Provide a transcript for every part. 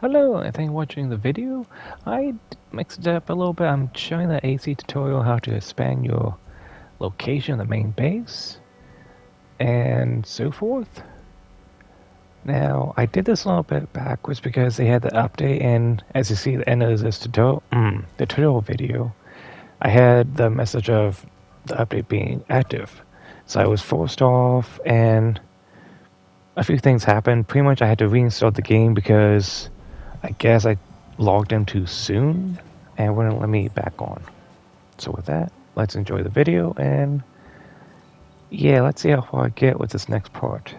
Hello, and thank you for watching the video. I mixed it up a little bit. I'm showing the AIC tutorial how to expand your location on the main base and so forth. Now, I did this a little bit backwards because they had the update, and as you see at the end of this tutorial video, I had the message of the update being active. So I was forced off, and a few things happened. Pretty much I had to reinstall the game because I guess I logged in too soon and wouldn't let me back on. So with that, let's enjoy the video and yeah, let's see how far I get with this next part.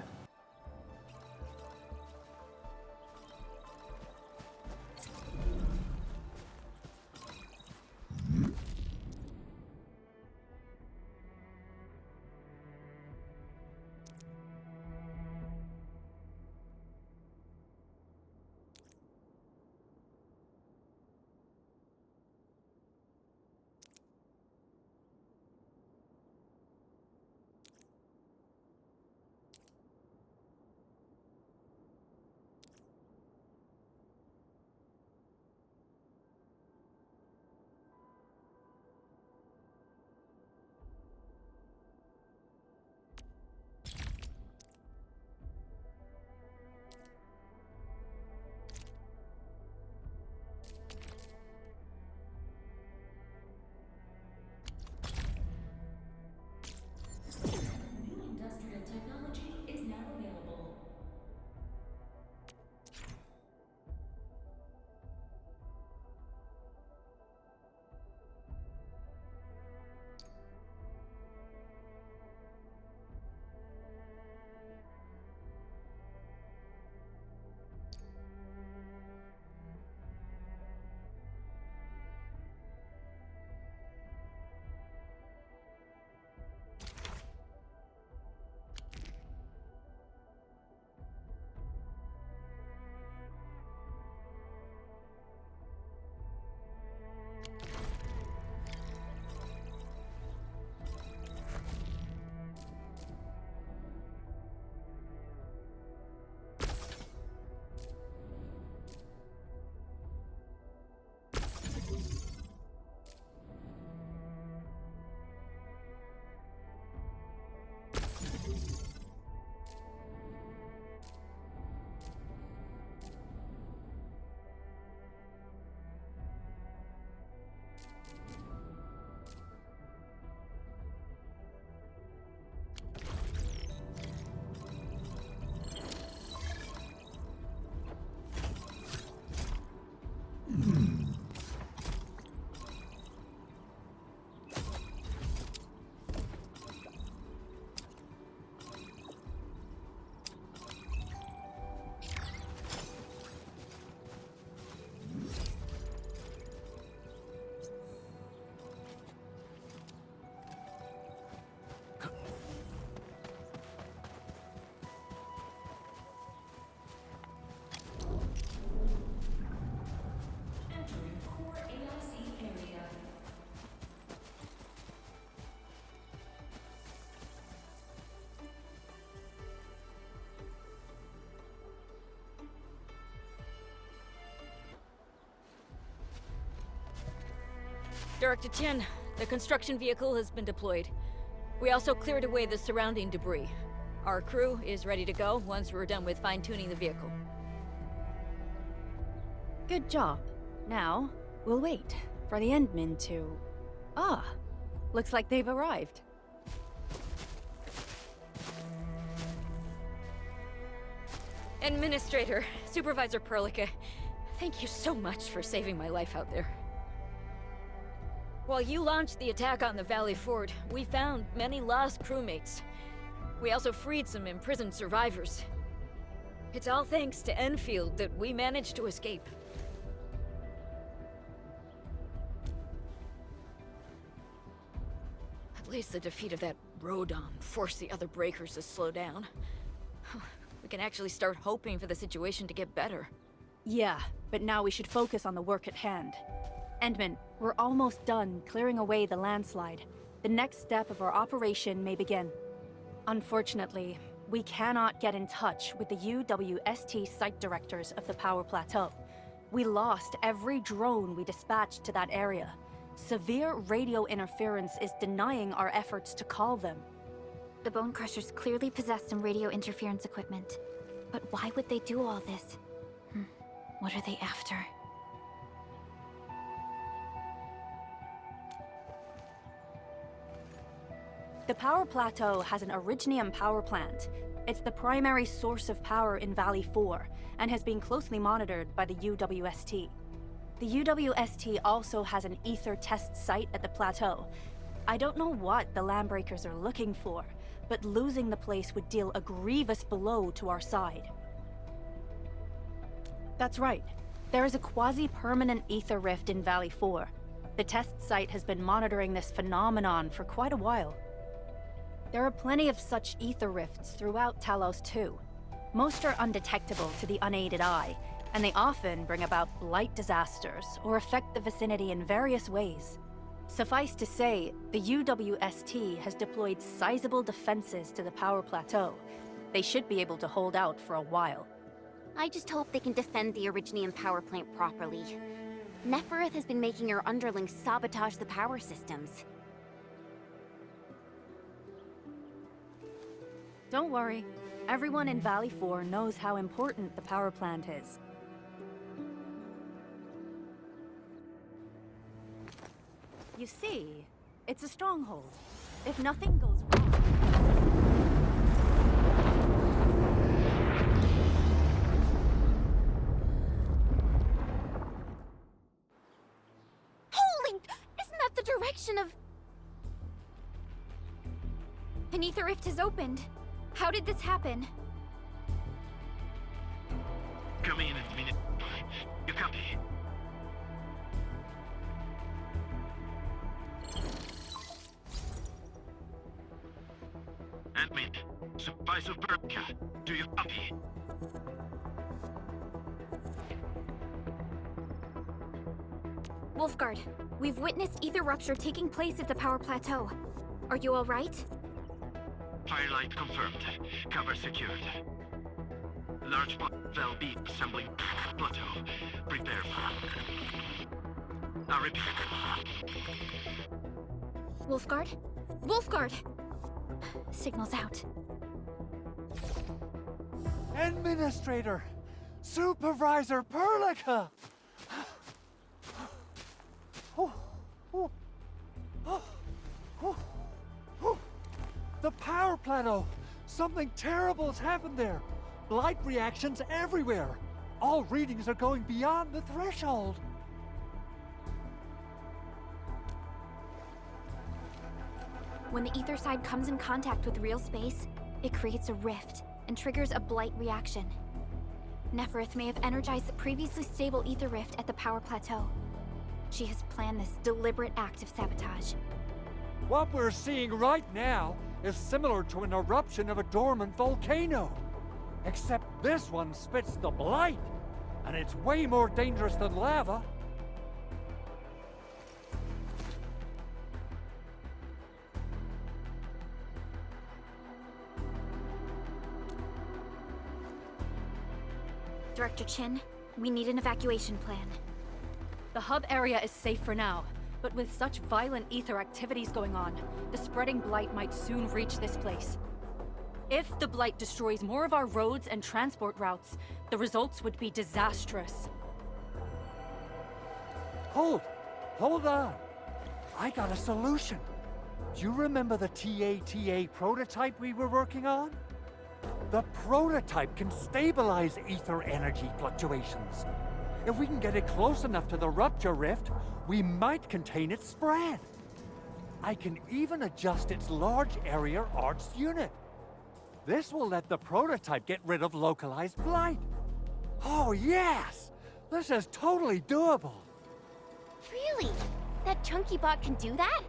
Entering core AIC area. Director Chen, the construction vehicle has been deployed. We also cleared away the surrounding debris. Our crew is ready to go once we're done with fine-tuning the vehicle. Good job. Now, we'll wait for the Endmen to... Ah, looks like they've arrived. Administrator, Supervisor Perlica, thank you so much for saving my life out there. While you launched the attack on the Valley Fort, we found many lost crewmates. We also freed some imprisoned survivors. It's all thanks to Enfield that we managed to escape. At least the defeat of that Rodon forced the other breakers to slow down. We can actually start hoping for the situation to get better. Yeah, but now we should focus on the work at hand. Endman, we're almost done clearing away the landslide. The next step of our operation may begin. Unfortunately, we cannot get in touch with the UWST site directors of the Power Plateau. We lost every drone we dispatched to that area. Severe radio interference is denying our efforts to call them. The Bonecrushers clearly possess some radio interference equipment. But why would they do all this? What are they after? The power plateau has an Originium power plant. It's the primary source of power in Valley 4, and has been closely monitored by the UWST. The UWST also has an ether test site at the plateau. I don't know what the Landbreakers are looking for, but losing the place would deal a grievous blow to our side. That's right. There is a quasi-permanent ether rift in Valley 4. The test site has been monitoring this phenomenon for quite a while. There are plenty of such ether rifts throughout Talos too. Most are undetectable to the unaided eye, and they often bring about blight disasters or affect the vicinity in various ways. Suffice to say, the UWST has deployed sizable defenses to the power plateau. They should be able to hold out for a while. I just hope they can defend the Originium power plant properly. Nefereth has been making her underlings sabotage the power systems. Don't worry. Everyone in Valley 4 knows how important the power plant is. You see, it's a stronghold. If nothing goes wrong... Holy! Isn't that the direction of... An ether rift has opened. How did this happen? Come in a minute. You copy? Admin, Supervisor Berka, do you copy? Wolfguard, we've witnessed ether rupture taking place at the power plateau. Are you all right? Firelight confirmed. Cover secured. Large valve B assembling plateau. Prepare for... I repeat. Wolfguard? Wolfguard! Signal's out. Administrator! Supervisor Perlica! The power plateau! Something terrible's happened there! Blight reactions everywhere! All readings are going beyond the threshold! When the ether side comes in contact with real space, it creates a rift and triggers a blight reaction. Nefereth may have energized the previously stable ether rift at the power plateau. She has planned this deliberate act of sabotage. What we're seeing right now is similar to an eruption of a dormant volcano. Except this one spits the blight, and it's way more dangerous than lava. Director Chin, we need an evacuation plan. The hub area is safe for now, but with such violent ether activities going on, the spreading blight might soon reach this place. If the blight destroys more of our roads and transport routes, the results would be disastrous. Hold on. I got a solution. Do you remember the Tata prototype we were working on? The prototype can stabilize ether energy fluctuations. If we can get it close enough to the rupture rift, we might contain its spread. I can even adjust its large area arts unit. This will let the prototype get rid of localized blight. Oh yes! This is totally doable. Really? That chunky bot can do that?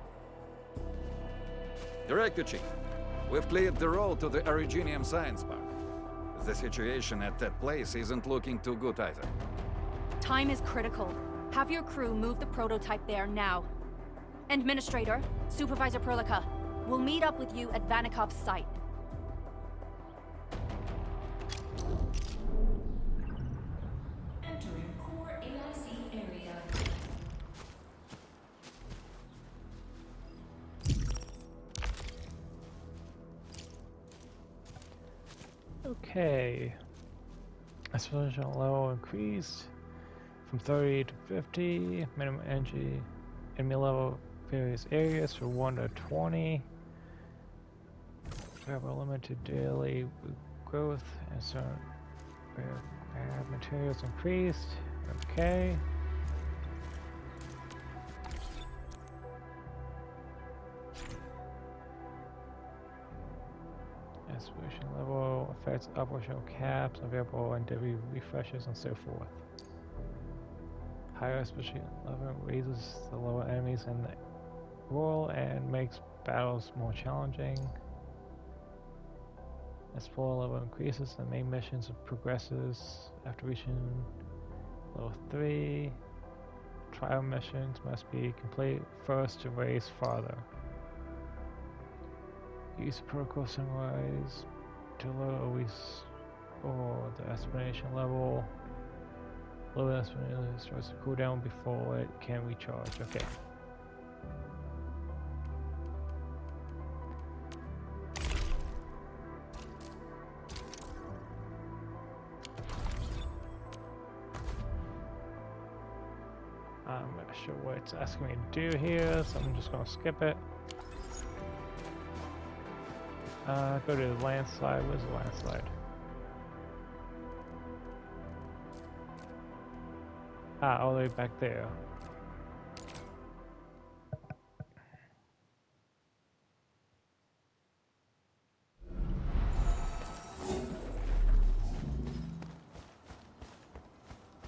Director Chief, we've cleared the road to the Originium Science Park. The situation at that place isn't looking too good either. Time is critical. Have your crew move the prototype there now. Administrator, Supervisor Perlica, we'll meet up with you at Vanikov's site. Entering core AIC Okay. Explosion level increased from 30 to 50. Minimum energy enemy level various areas from 1 to 20. We have a limited daily growth and so we have materials increased. Okay. Explosion level affects operational caps, available and daily refreshes and so forth. Higher explosion level raises the lower enemies in the world and makes battles more challenging. Explorer level increases the main missions progresses after reaching level 3. Trial missions must be complete first to raise farther. Use protocol summarize to lower or the explanation level. Lower explanation starts to cool down before it can recharge. Okay. I'm not sure what it's asking me to do here, so I'm just gonna skip it. Go to the landslide. Where's the landslide? All the way back there.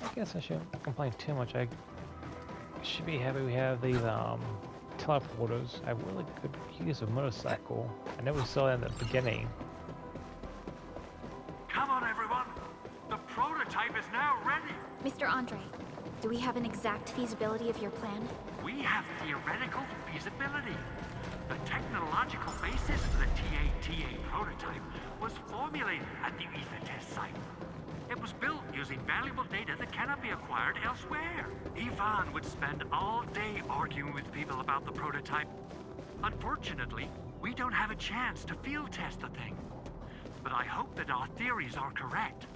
I guess I shouldn't complain too much. I should be happy we have these teleporters. I really could use a motorcycle. I know we saw that in the beginning. Come on, everyone! The prototype is now ready! Mr. Andre, do we have an exact feasibility of your plan? We have theoretical feasibility. The technological basis for the Tata prototype was formulated at the Ether test site. It was built using valuable data that cannot be acquired elsewhere. Yvonne would spend all day arguing with people about the prototype. Unfortunately, we don't have a chance to field test the thing. But I hope that our theories are correct.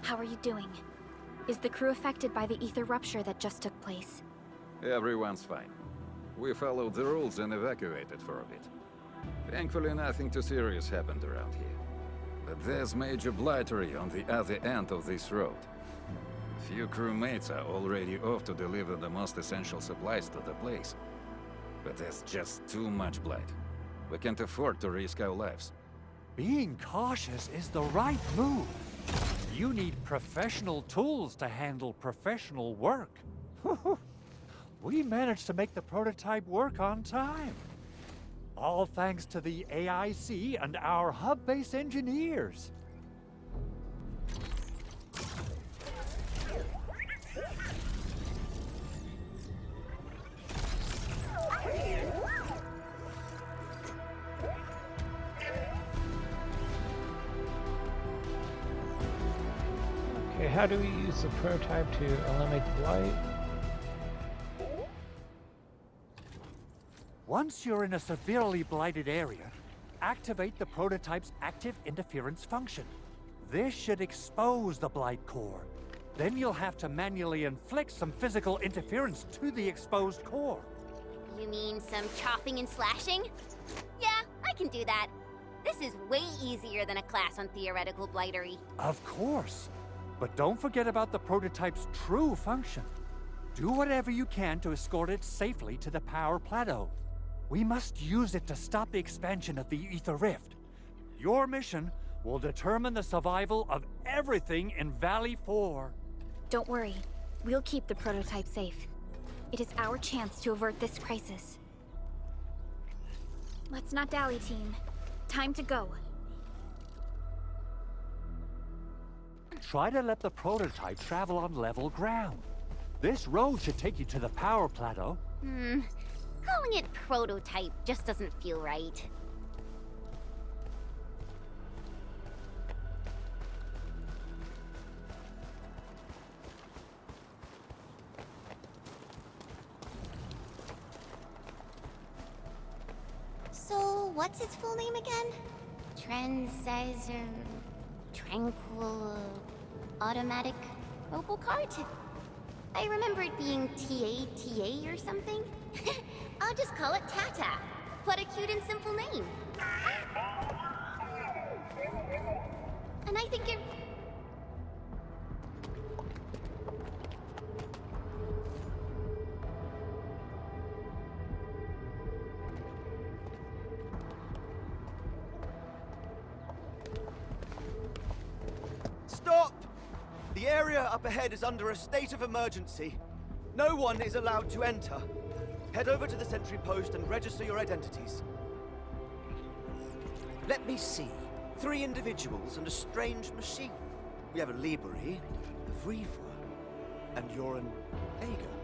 How are you doing? Is the crew affected by the ether rupture that just took place? Everyone's fine. We followed the rules and evacuated for a bit. Thankfully, nothing too serious happened around here. But there's major blightery on the other end of this road. Few crewmates are already off to deliver the most essential supplies to the place. But there's just too much blight. We can't afford to risk our lives. Being cautious is the right move. You need professional tools to handle professional work. We managed to make the prototype work on time. All thanks to the AIC and our hub-base engineers. Okay, how do we use the prototype to eliminate Blight? Once you're in a severely blighted area, activate the prototype's active interference function. This should expose the blight core. Then you'll have to manually inflict some physical interference to the exposed core. You mean some chopping and slashing? Yeah, I can do that. This is way easier than a class on theoretical blightery. Of course. But don't forget about the prototype's true function. Do whatever you can to escort it safely to the power plateau. We must use it to stop the expansion of the Ether Rift. Your mission will determine the survival of everything in Valley 4. Don't worry. We'll keep the prototype safe. It is our chance to avert this crisis. Let's not dally, team. Time to go. Try to let the prototype travel on level ground. This road should take you to the power plateau. Calling it prototype just doesn't feel right. So, what's its full name again? Tranquil... Automatic Robocart? I remember it being TATA or something. I'll just call it Tata. What a cute and simple name. And I think it... Stop! The area up ahead is under a state of emergency. No one is allowed to enter. Head over to the sentry post and register your identities. Let me see. 3 individuals and a strange machine. We have a Liberi, a Vriva, and you're an Ager.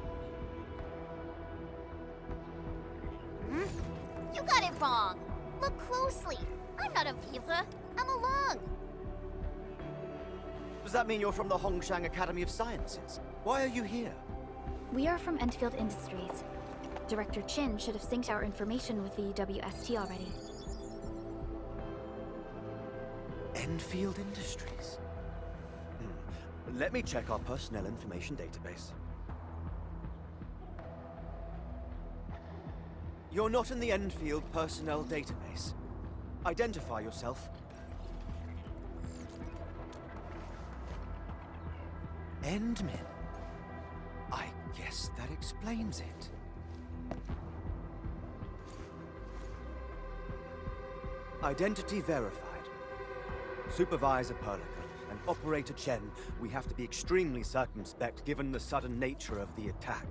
You got it wrong. Look closely. I'm not a Viva. I'm a Lung. Does that mean you're from the Hongshang Academy of Sciences? Why are you here? We are from Endfield Industries. Director Chin should have synced our information with the WST already. Endfield Industries? Let me check our personnel information database. You're not in the Endfield personnel database. Identify yourself. Endmin. I guess that explains it. Identity verified. Supervisor Perlica and Operator Chen, we have to be extremely circumspect given the sudden nature of the attack.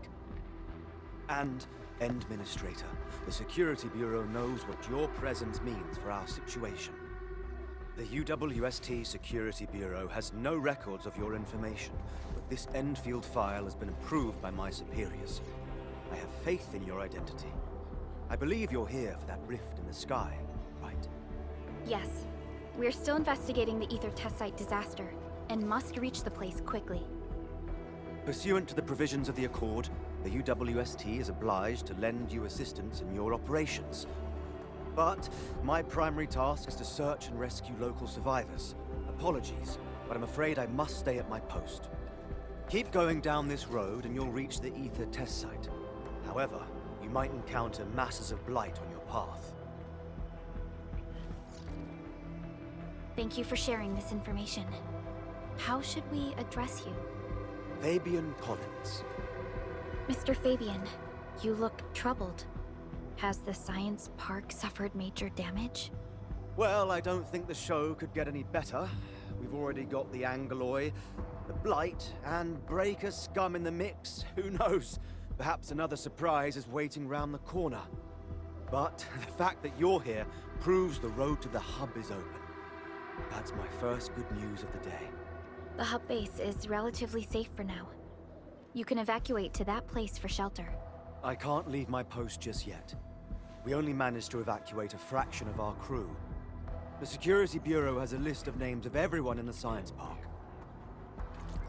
And Administrator, the Security Bureau knows what your presence means for our situation. The UWST Security Bureau has no records of your information, but this Endfield file has been approved by my superiors. I have faith in your identity. I believe you're here for that rift in the sky, right? Yes. We're still investigating the Ether test site disaster, and must reach the place quickly. Pursuant to the provisions of the Accord, the UWST is obliged to lend you assistance in your operations. But my primary task is to search and rescue local survivors. Apologies, but I'm afraid I must stay at my post. Keep going down this road and you'll reach the Ether test site. However, you might encounter masses of Blight on your path. Thank you for sharing this information. How should we address you? Fabian Collins. Mr. Fabian, you look troubled. Has the science park suffered major damage? Well, I don't think the show could get any better. We've already got the Angeloi, the Blight, and Breaker scum in the mix. Who knows? Perhaps another surprise is waiting round the corner. But the fact that you're here proves the road to the hub is open. That's my first good news of the day. The hub base is relatively safe for now. You can evacuate to that place for shelter. I can't leave my post just yet. We only managed to evacuate a fraction of our crew. The Security Bureau has a list of names of everyone in the science park.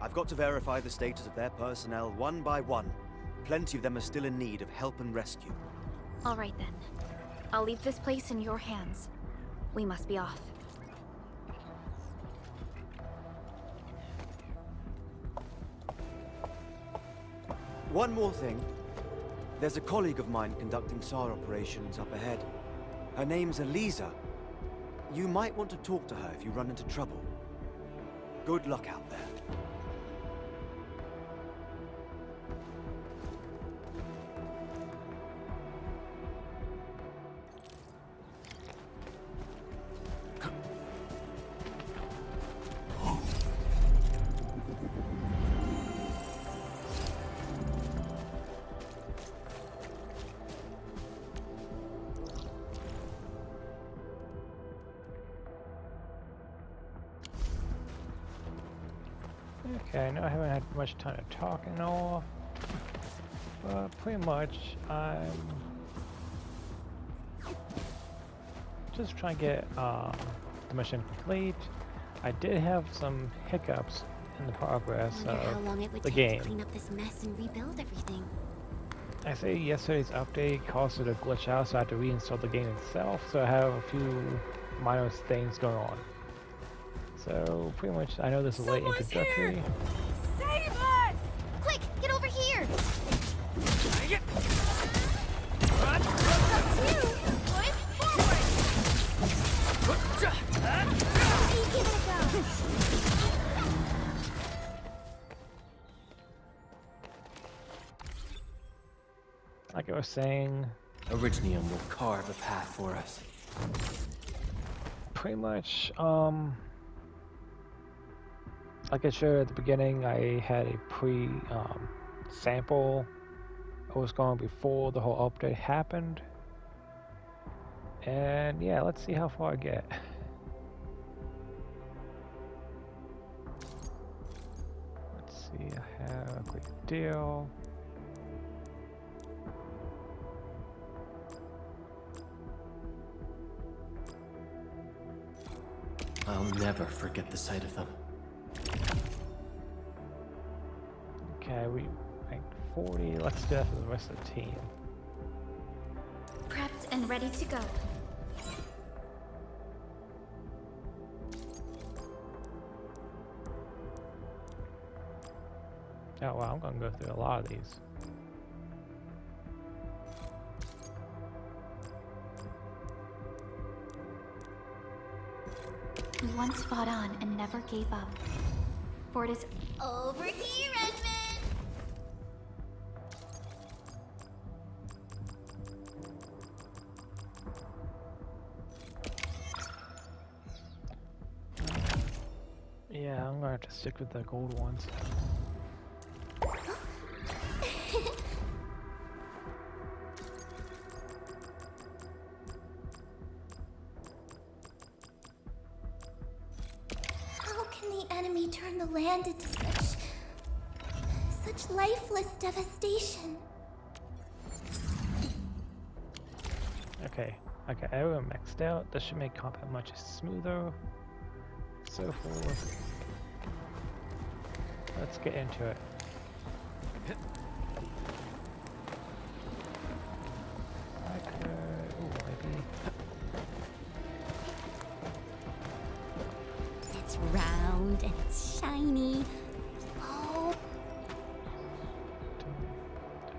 I've got to verify the status of their personnel one by one. Plenty of them are still in need of help and rescue. All right then. I'll leave this place in your hands. We must be off. One more thing. There's a colleague of mine conducting SAR operations up ahead. Her name's Eliza. You might want to talk to her if you run into trouble. Good luck out there. Okay, I know I haven't had much time to talk and all, But pretty much, I'm just trying to get the mission complete. I did have some hiccups in the progress Wonder how of long it would the take game. to clean up this mess and rebuild everything. I say yesterday's update caused it to glitch out, so I had to reinstall the game itself, so I have a few minor things going on. So pretty much, I know this is late introductory. Save us! Quick, get over here! Up to you! Boys, forward! Give it a go! Like I was saying, Originium will carve a path for us. pretty much, like I showed at the beginning, I had a sample I was going before the whole update happened. And yeah, let's see how far I get. Let's see, I have a great deal. I'll never forget the sight of them. Okay, we ranked 40. Let's do that for the rest of the team. Prepped and ready to go. Oh wow, I'm gonna go through a lot of these. We once fought on and never gave up. For it is Over here, Redmond! Yeah, I'm gonna have to stick with the gold ones. How can the enemy turn the land into such lifeless devastation? Okay, everyone maxed out. This should make combat much smoother. So forth. Let's get into it. Okay, ooh, maybe. It's round and it's shiny. Oh,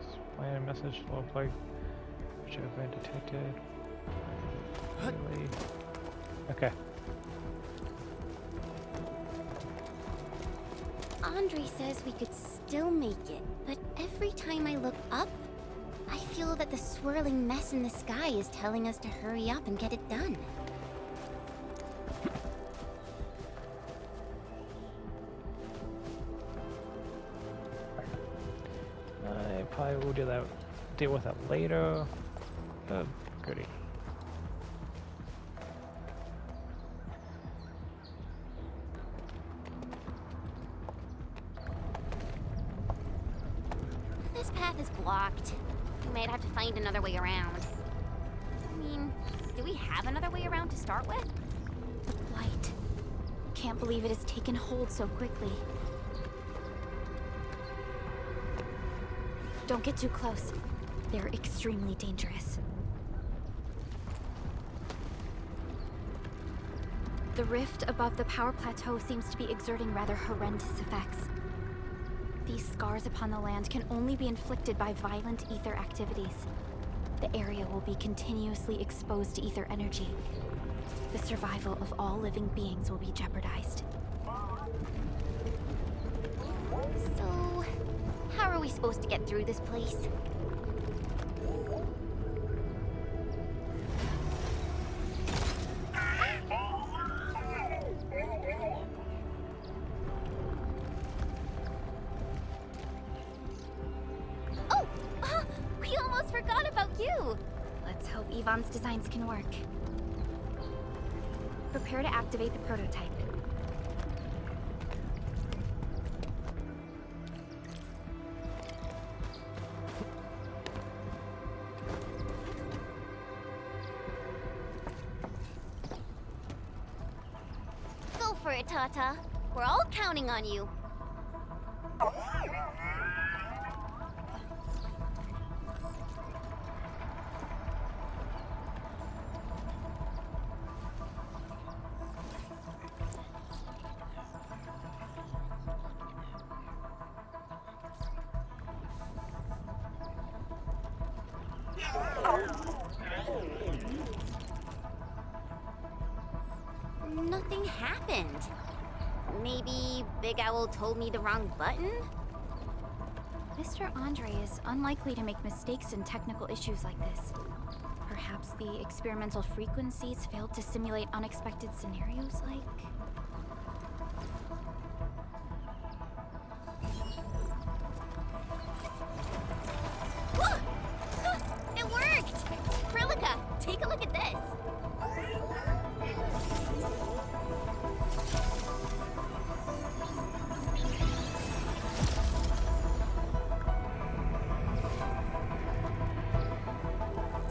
Display a message flow plate, which have been detected. Really? Okay. Andre says we could still make it, but every time I look up, I feel that the swirling mess in the sky is telling us to hurry up and get it done. I probably will deal with that later. Oh, goody. This path is blocked. We might have to find another way around. I mean, do we have another way around to start with? the Blight. Can't believe it has taken hold so quickly. Don't get too close. They're extremely dangerous. The rift above the power plateau seems to be exerting rather horrendous effects. These scars upon the land can only be inflicted by violent ether activities. The area will be continuously exposed to ether energy. The survival of all living beings will be jeopardized. So, how are we supposed to get through this place? Oh! We almost forgot about you! Let's hope Yvonne's designs can work. Prepare to activate the prototype. it, Tata. We're all counting on you. Nothing happened. Maybe Big Owl told me the wrong button? Mr. Andre is unlikely to make mistakes in technical issues like this. Perhaps the experimental frequencies failed to simulate unexpected scenarios like... It worked! Prilica, take a look at this.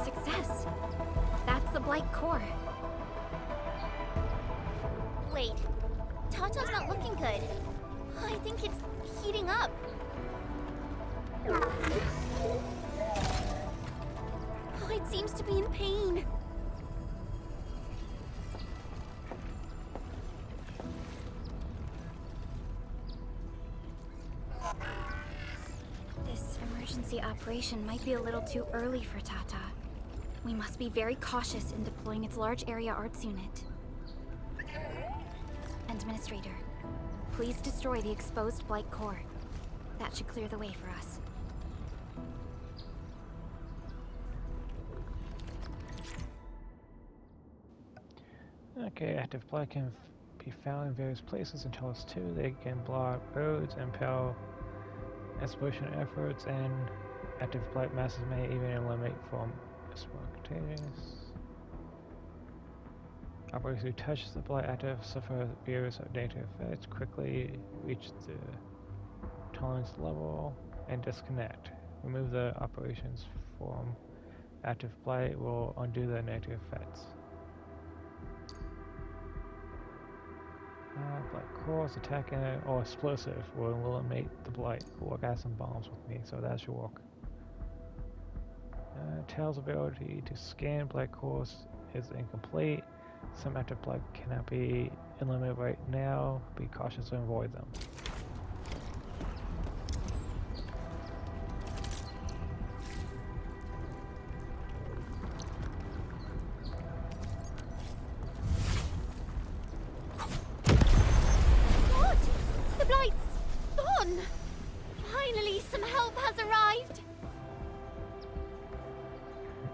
Success! That's the Blight core. Wait, Tata's not looking good. I think it's heating up. Oh, it seems to be in pain. This emergency operation might be a little too early for Tata. We must be very cautious in deploying its large area arts unit. Administrator, please destroy the exposed Blight core. That should clear the way for us. Okay, active Blight can be found in various places in Talos 2. They can block roads, impel exploration efforts, and active Blight masses may even eliminate from spontaneous. Operators who touch the Blight active suffer various negative effects, quickly reach the tolerance level, and disconnect. Remove the operations from active Blight will undo the negative effects. Blight cores attacking or explosive will eliminate the Blight. Cool, I got some bombs with me, so that should work. Tail's ability to scan Blight cores is incomplete. Some active Blight cannot be eliminated right now. Be cautious to avoid them. What? The Blight's gone! Finally, some help has arrived!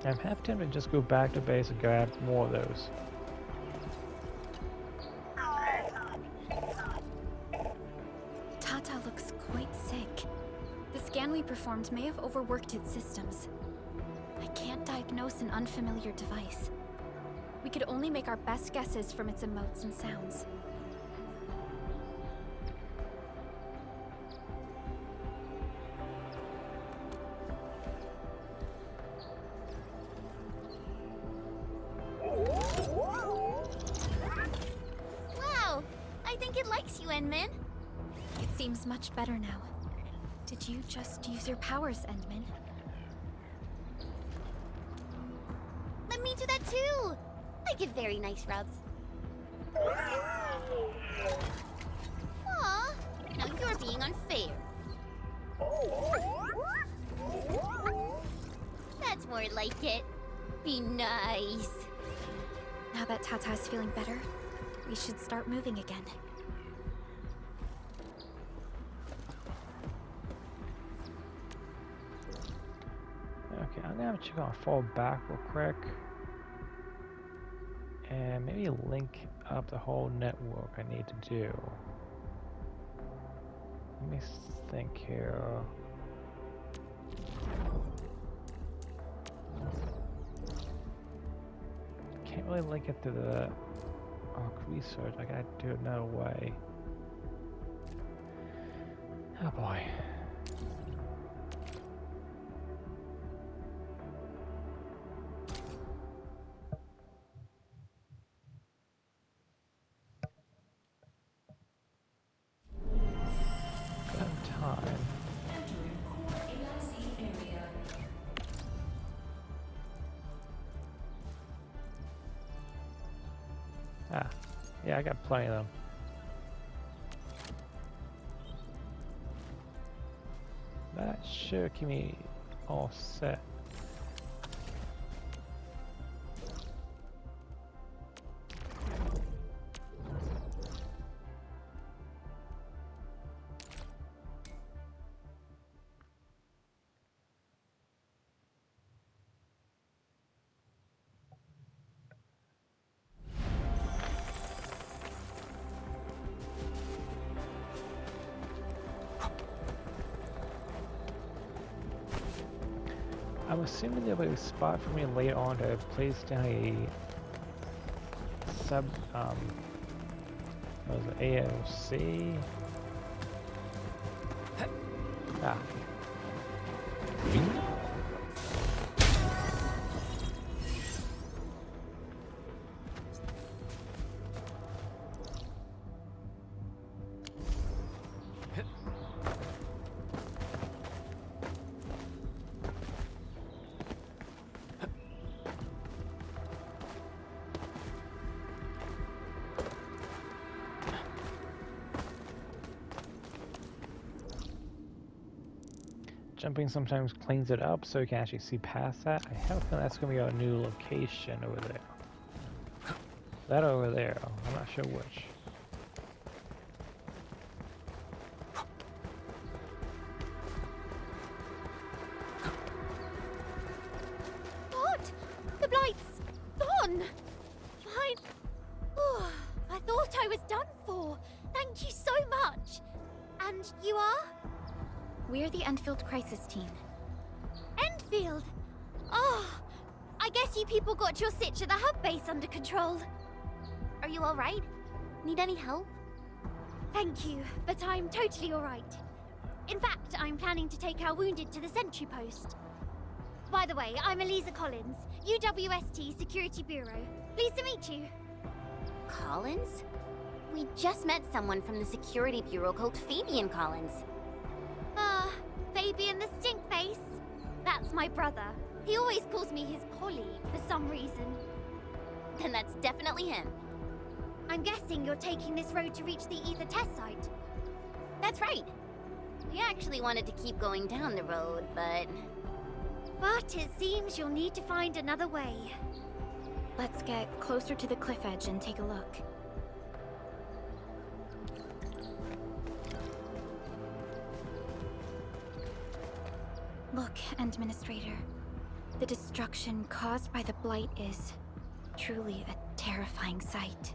I'm half tempted to just go back to base and grab more of those. Tata looks quite sick. The scan we performed may have overworked its systems. I can't diagnose an unfamiliar device. We could only make our best guesses from its emotes and sounds. Wow, I think it likes you, Endman. It seems much better now. Did you just use your powers, Endman? Let me do that too! I give very nice rubs. Aw, now you're being unfair. That's more like it. Be nice. Now that Tata is feeling better, we should start moving again. Okay, I'm gonna check on fall back real quick. And maybe link up the whole network I need to do. Let me think here. Can't really link it to the Arc research. I gotta do it another way. Oh boy. Yeah, I got plenty of them. That should keep me all set. I'm assuming there'll be a spot for me later on to place down a what was it, AIC? Ah. Jumping sometimes cleans it up so you can actually see past that. I have a feeling that's going to be our new location over there. That over there, I'm not sure which. God! The Blight's gone! Fine. Oh, I thought I was done for. Thank you so much. And you are? We're the Endfield Crisis Team. Endfield! Oh, I guess you people got your sitch at the hub base under control. Are you alright? Need any help? Thank you, but I'm totally alright. In fact, I'm planning to take our wounded to the sentry post. By the way, I'm Eliza Collins, UWST Security Bureau. Pleased to meet you. Collins? We just met someone from the Security Bureau called Fabian Collins. Fabian the Stinkface. That's my brother. He always calls me his colleague for some reason. Then that's definitely him. I'm guessing you're taking this road to reach the Ether test site. That's right. We actually wanted to keep going down the road, but it seems you'll need to find another way. Let's get closer to the cliff edge and take a look. Look, Administrator. The destruction caused by the Blight is truly a terrifying sight.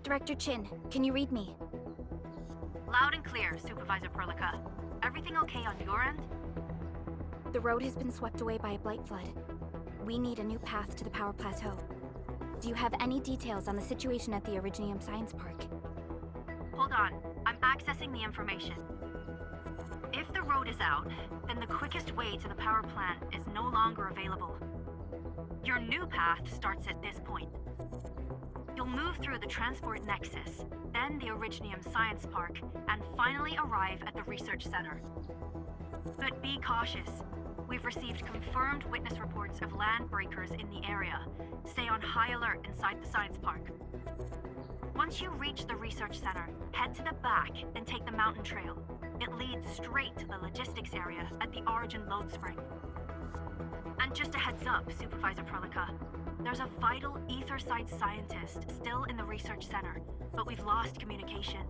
Director Chin, can you read me? Loud and clear, Supervisor Perlica. Everything okay on your end? The road has been swept away by a Blight flood. We need a new path to the power plateau. Do you have any details on the situation at the Originium Science Park? Hold on, I'm accessing the information. If the road is out, then the quickest way to the power plant is no longer available. Your new path starts at this point. You'll move through the transport nexus, then the Originium Science Park, and finally arrive at the research center. But be cautious. We've received confirmed witness reports of land breakers in the area. Stay on high alert inside the science park. Once you reach the research center, head to the back and take the mountain trail. It leads straight to the logistics area at the Origin load spring. And just a heads up, Supervisor Perlica. There's a vital ether site scientist still in the research center, but we've lost communication.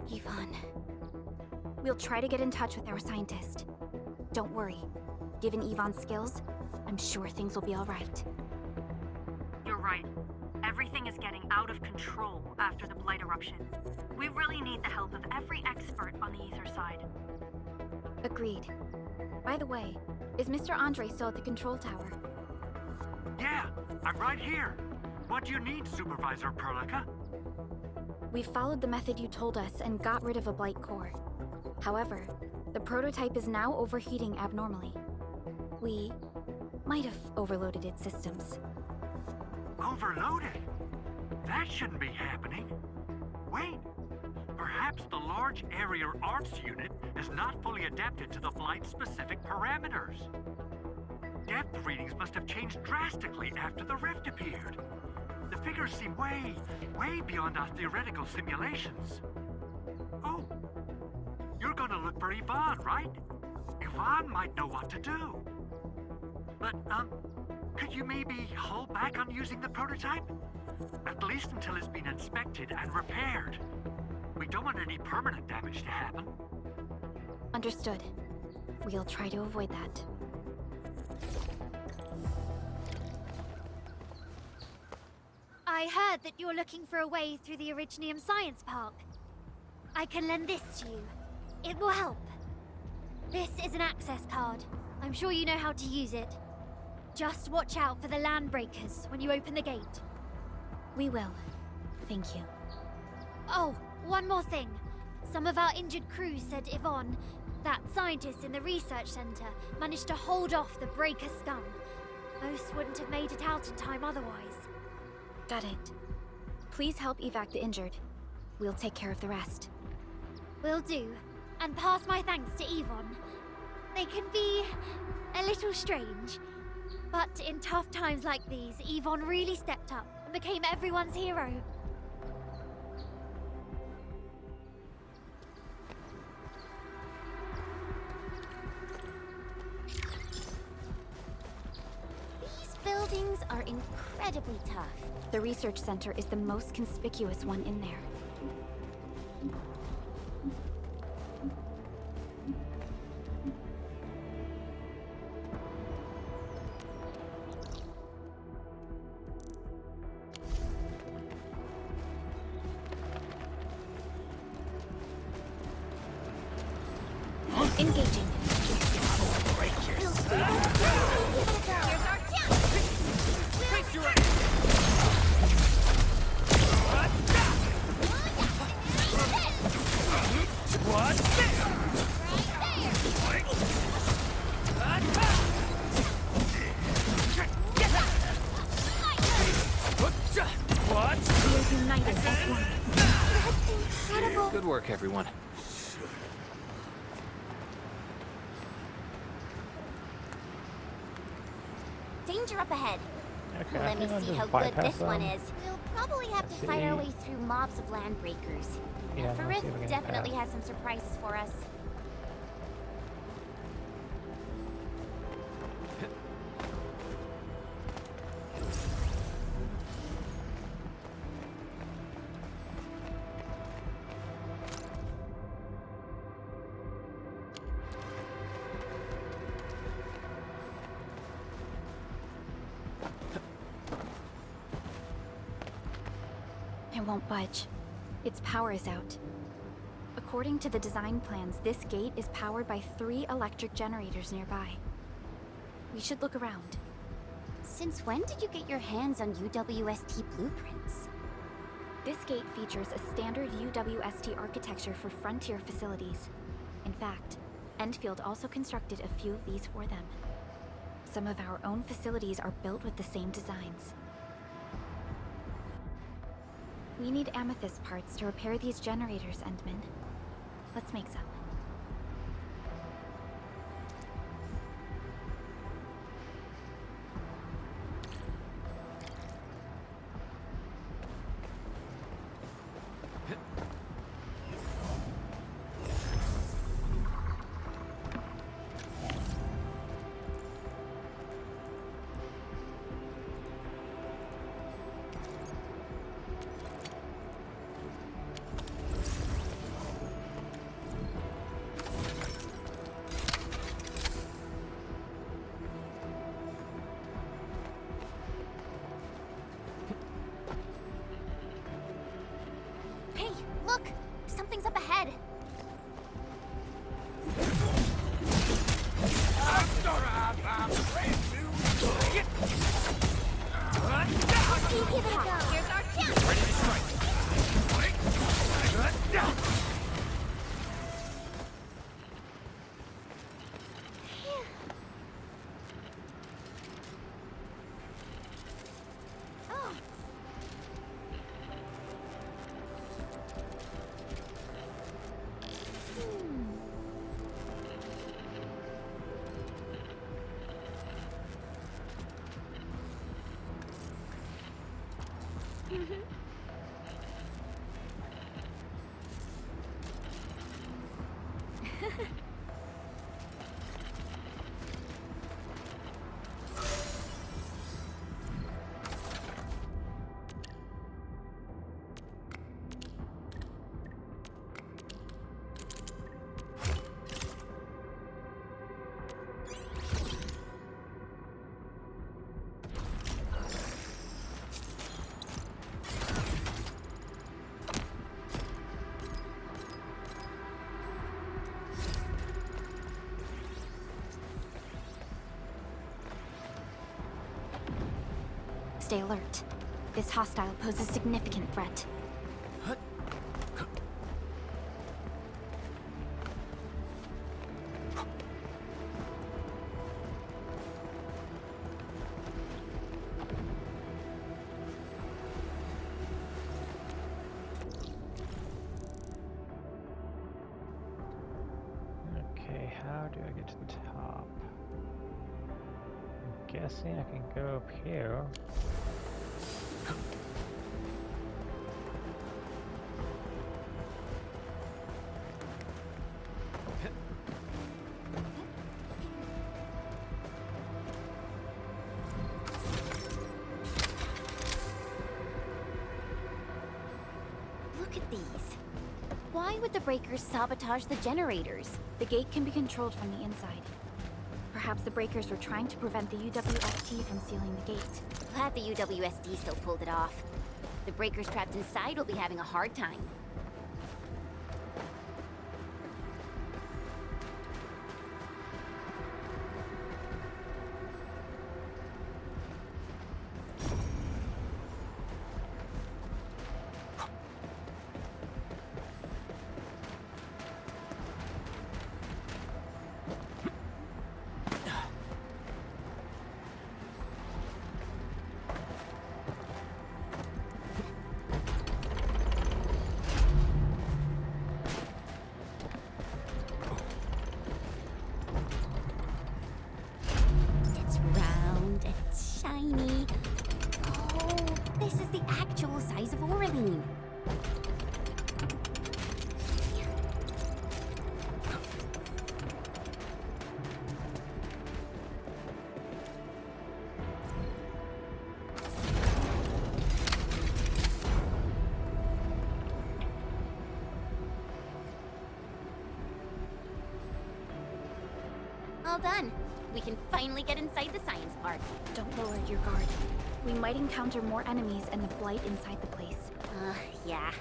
Yvonne. We'll try to get in touch with our scientist. Don't worry. Given Yvonne's skills, I'm sure things will be all right. You're right. Everything is getting out of control after the Blight eruption. We really need the help of every expert on the ether side. Agreed. By the way, is Mr. Andre still at the control tower? Yeah, I'm right here. What do you need, Supervisor Perlica? We followed the method you told us and got rid of a Blight core. However, the prototype is now overheating abnormally. We might have overloaded its systems. Overloaded? That shouldn't be happening. Wait, Perhaps the large area arts unit is not fully adapted to the Blight-specific parameters. Depth readings must have changed drastically after the rift appeared. The figures seem way beyond our theoretical simulations. Oh, you're gonna look for Yvonne, right? Yvonne might know what to do. But, could you maybe hold back on using the prototype? At least until it's been inspected and repaired. We don't want any permanent damage to happen. Understood. We'll try to avoid that. I heard that you're looking for a way through the Originium Science Park. I can lend this to you. It will help. This is an access card. I'm sure you know how to use it. Just watch out for the land breakers when you open the gate. We will. Thank you. Oh, one more thing. Some of our injured crew said Yvonne, that scientist in the research center, managed to hold off the breaker scum. Most wouldn't have made it out in time otherwise. Got it. Please help evac the injured. We'll take care of the rest. Will do. And pass my thanks to Yvonne. They can be a little strange. But in tough times like these, Yvonne really stepped up and became everyone's hero. These buildings are incredibly tough. The research center is the most conspicuous one in there. Engaging. Here's our We're united as one. That's incredible. Good work, everyone. Danger up ahead. Okay, Let me I'll see just how good bypass this one them. is. We'll probably have to fight our way through mobs of land breakers. Yeah, Farith let's see if we can definitely pass. has some surprises for us. It won't budge. Its power is out. According to the design plans, this gate is powered by 3 electric generators nearby. We should look around. Since when did you get your hands on UWST blueprints? This gate features a standard UWST architecture for frontier facilities. In fact, Endfield also constructed a few of these for them. Some of our own facilities are built with the same designs. We need amethyst parts to repair these generators, Endman. Let's make some. stay alert. This hostile poses significant threat. Okay, how do I get to the top? I'm guessing I can go up here. Look at these. Why would the breakers sabotage the generators? The gate can be controlled from the inside. Perhaps the breakers were trying to prevent the UWST from sealing the gate. Glad the UWSD still pulled it off. The breakers trapped inside will be having a hard time. Shiny. Oh, this is the actual size of Orlean. All done. We can finally get inside the science park. Don't lower your guard. We might encounter more enemies and the Blight inside the place. Yeah.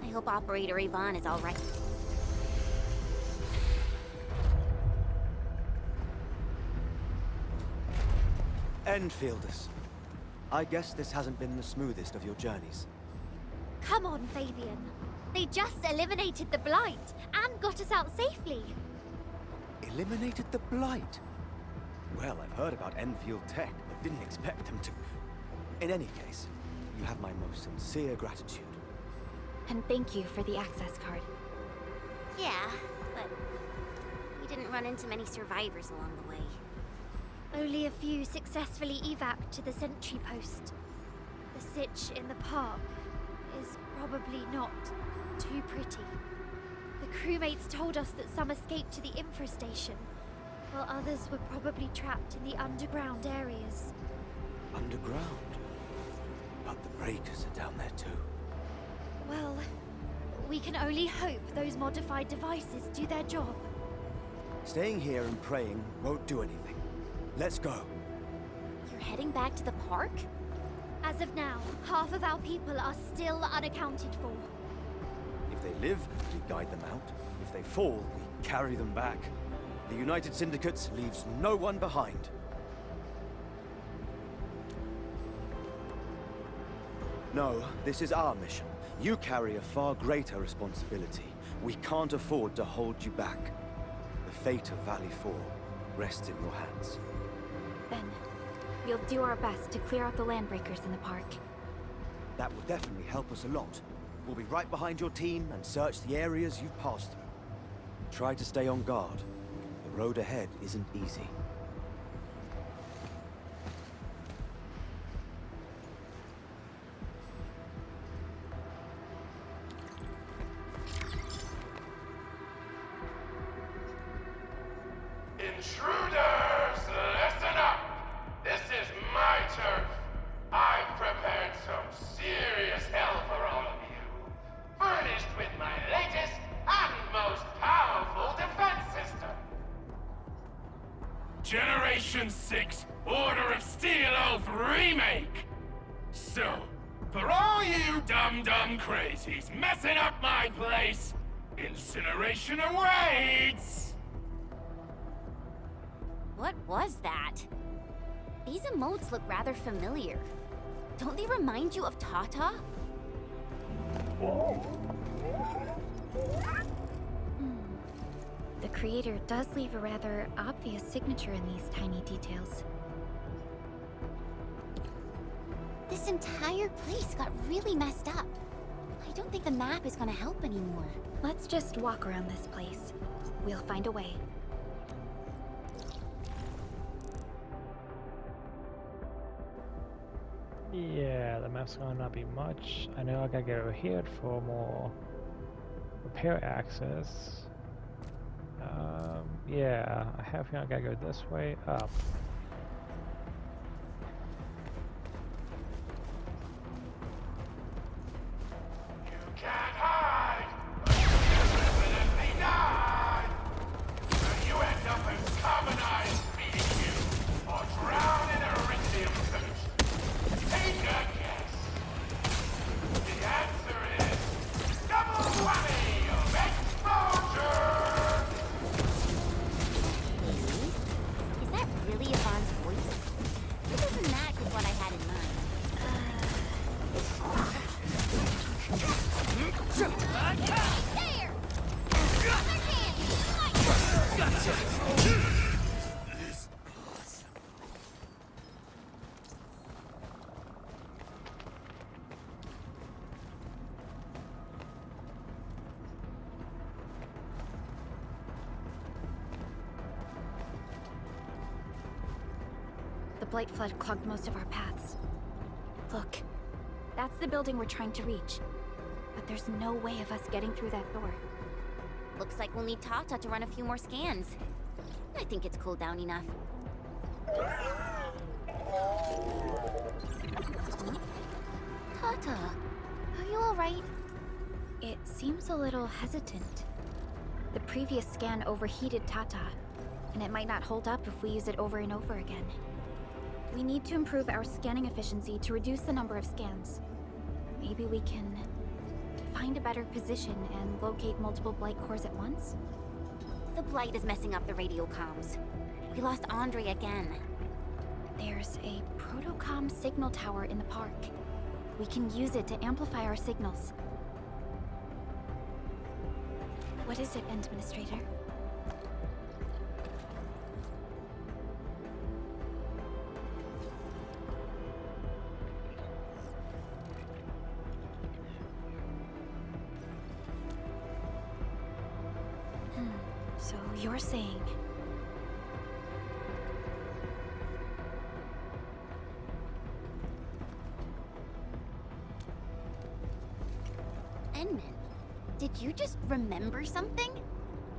I hope Operator Yvonne is all right. Endfielders. I guess this hasn't been the smoothest of your journeys. Come on, Fabian. They just eliminated the Blight and got us out safely. Eliminated the Blight? Well, I've heard about Enfield tech, but didn't expect them to... In any case, you have my most sincere gratitude. And thank you for the access card. Yeah, but we didn't run into many survivors along the way. Only a few successfully evac'd to the sentry post. The sitch in the park is probably not too pretty. The crewmates told us that some escaped to the infrastation, while others were probably trapped in the underground areas. Underground? But the breakers are down there too. Well, we can only hope those modified devices do their job. Staying here and praying won't do anything. Let's go. You're heading back to the park? As of now, half of our people are still unaccounted for. If they live, we guide them out. If they fall, we carry them back. The United Syndicates leaves no one behind. No, this is our mission. You carry a far greater responsibility. We can't afford to hold you back. The fate of Valley 4 rests in your hands. Then, we'll do our best to clear out the landbreakers in the park. That will definitely help us a lot. We'll be right behind your team and search the areas you've passed through. Try to stay on guard. The road ahead isn't easy. Intruders, listen up! This is my turf. I've prepared some serious hell for all of you. Furnished with my latest and most powerful defense system. Generation 6 Order of Steel Oath Remake! So, for all you dumb crazies messing up my place, incineration awaits! What was that? These emotes look rather familiar. Don't they remind you of Tata? The creator does leave a rather obvious signature in these tiny details. This entire place got really messed up. I don't think the map is gonna help anymore. Let's just walk around this place. We'll find a way. Yeah, the map's gonna not be much. I know I gotta get over here for more repair access. Yeah, I have here I gotta go this way up. You can't hide! Definitely die! So you end up as carbonized feeding you, or drown in Originium poop. Take a guess. The answer is double whammy of exposure! Is that really Yvonne's voice? It doesn't match with what I had in mind. There! Other hand! The Blight flood clogged most of our paths. Look, that's the building we're trying to reach. But there's no way of us getting through that door. Looks like we'll need Tata to run a few more scans. I think it's cooled down enough. Tata, are you alright? It seems a little hesitant. The previous scan overheated Tata, and it might not hold up if we use it over and over again. We need to improve our scanning efficiency to reduce the number of scans. Maybe we can find a better position and locate multiple Blight cores at once? The Blight is messing up the radio comms. We lost Andre again. There's a Protocom signal tower in the park. We can use it to amplify our signals. What is it, Administrator? So you're saying... Enman, did you just remember something?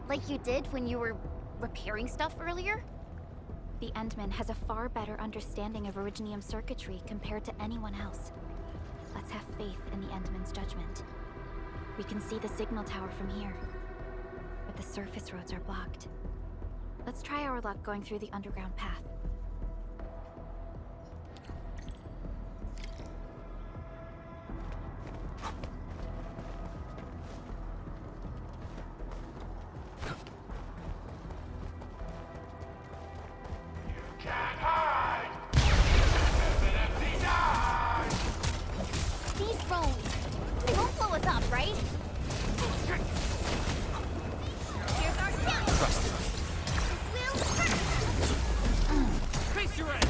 Like you did when you were repairing stuff earlier? The Endman has a far better understanding of Originium circuitry compared to anyone else. Let's have faith in the Endman's judgment. We can see the signal tower from here, but the surface roads are blocked. Let's try our luck going through the underground path. Can't hide! Definitely die! These drones, they won't blow us up, right? Here's our chance! This will hurt! Face your end!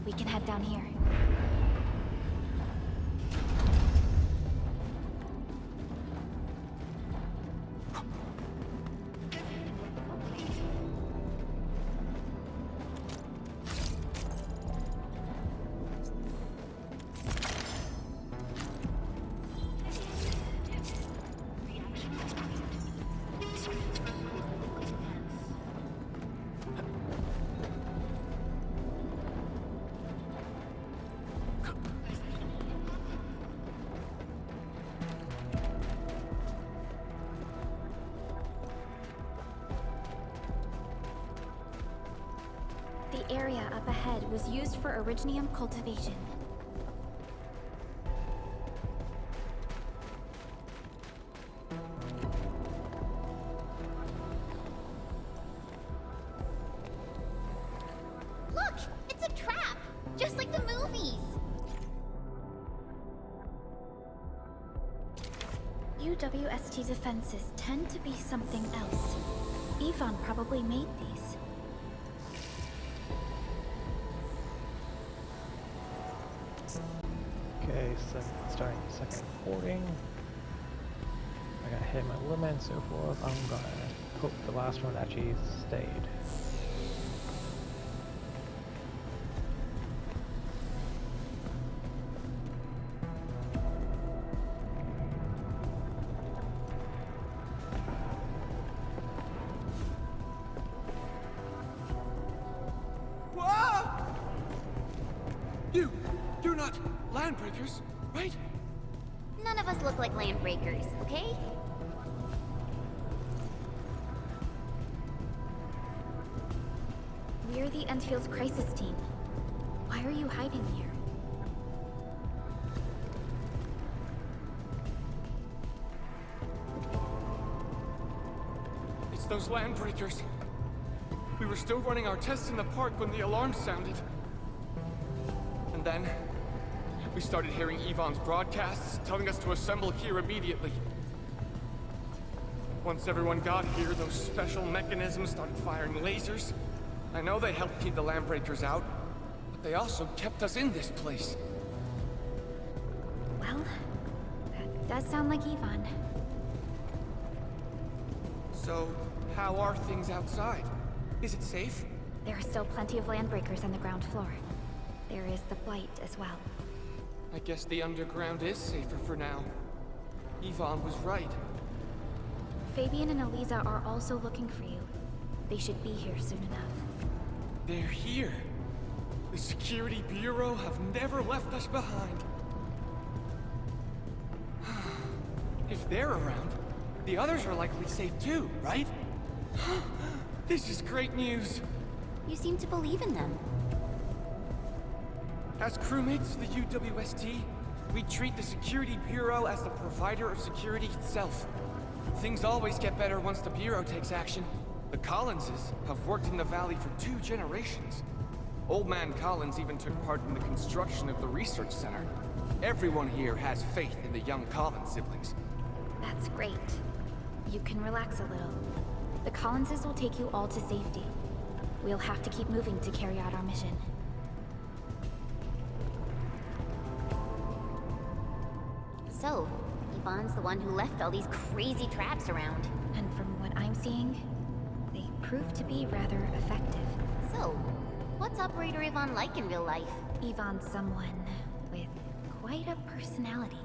We can head down here. The area up ahead was used for Originium cultivation. Look! It's a trap! Just like the movies! UWST defenses tend to be something else. Yvonne probably made these. Okay, so starting second recording. I gotta hit my limit and so forth. I'm gonna hope the last one actually stayed. You're not landbreakers, right? None of us look like landbreakers, okay? We're the Enfield's crisis team. Why are you hiding here? It's those landbreakers. We were still running our tests in the park when the alarm sounded. And then, we started hearing Yvonne's broadcasts telling us to assemble here immediately. Once everyone got here, those special mechanisms started firing lasers. I know they helped keep the landbreakers out, but they also kept us in this place. Well, that does sound like Yvonne. So, how are things outside? Is it safe? There are still plenty of landbreakers on the ground floor. There is the Blight as well. I guess the underground is safer for now. Yvonne was right. Fabian and Eliza are also looking for you. They should be here soon enough. They're here. The Security Bureau have never left us behind. If they're around, the others are likely safe too, right? This is great news. You seem to believe in them. As crewmates of the UWST, we treat the Security Bureau as the provider of security itself. Things always get better once the Bureau takes action. The Collinses have worked in the Valley for 2 generations. Old Man Collins even took part in the construction of the research center. Everyone here has faith in the young Collins siblings. That's great. You can relax a little. The Collinses will take you all to safety. We'll have to keep moving to carry out our mission. So, Yvonne's the one who left all these crazy traps around. And from what I'm seeing, they prove to be rather effective. So, what's Operator Yvonne like in real life? Yvonne's someone with quite a personality.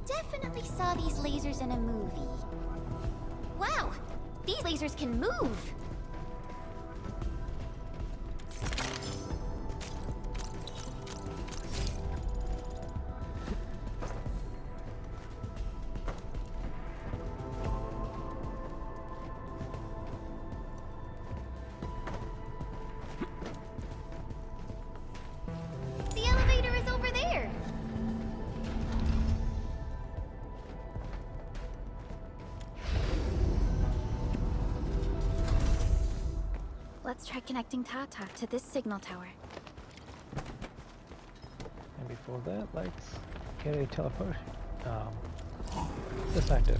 Definitely saw these lasers in a movie. Wow! These lasers can move! The elevator is over there! Let's try connecting Tata to this signal tower. And before that, let's get a teleport. This active.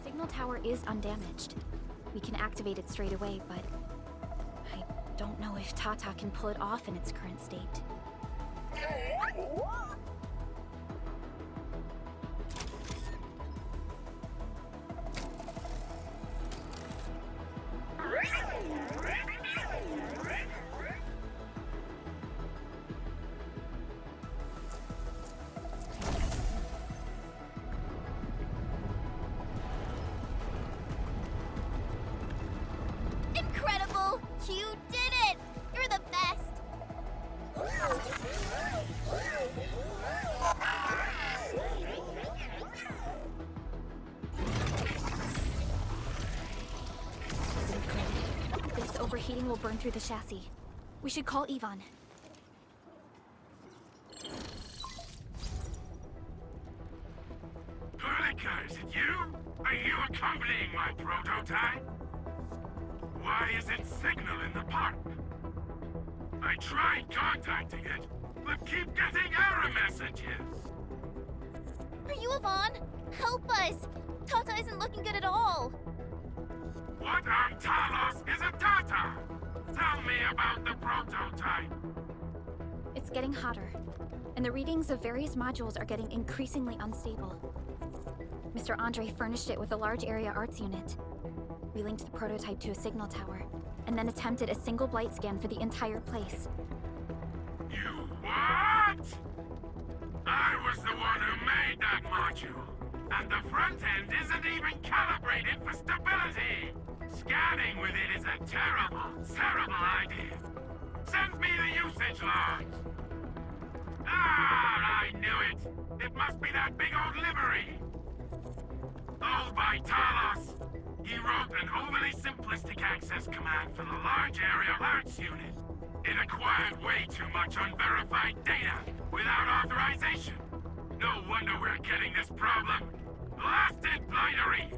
Signal tower is undamaged. We can activate it straight away, but I don't know if Tata can pull it off in its current state. Incredible! You did it! You're the best! This overheating will burn through the chassis. We should call Yvonne. Protocom, is it you? Are you accompanying my prototype? Why is it signal in the park? I tried contacting it, but keep getting error messages. Are you Yvonne? Help us! Tata isn't looking good at all. What on Talos is a Tata? Tell me about the prototype. It's getting hotter, and the readings of various modules are getting increasingly unstable. Mr. Andre furnished it with a large area arts unit. We linked the prototype to a signal tower, and then attempted a single Blight scan for the entire place. You what? I was the one who made that module, and the front end isn't even calibrated for stability. Scanning with it is a terrible, terrible idea. Send me the usage logs. Ah, I knew it. It must be that big old livery. Oh, by Talos. He wrote an overly simplistic access command for the large area arts unit. It acquired way too much unverified data without authorization. No wonder we're getting this problem. Blasted blightery!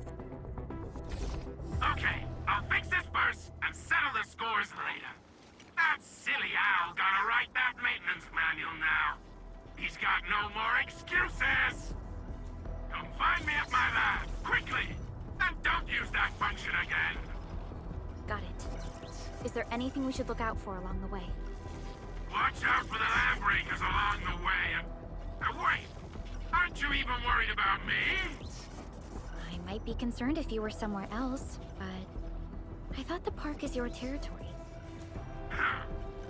Okay, I'll fix this first and settle the scores later. That silly owl gotta write that maintenance manual now. He's got no more excuses! Come find me at my lab, quickly! And don't use that function again! Got it. Is there anything we should look out for along the way? Watch out for the land breakers along the way and wait! Aren't you even worried about me? I might be concerned if you were somewhere else, but I thought the park is your territory.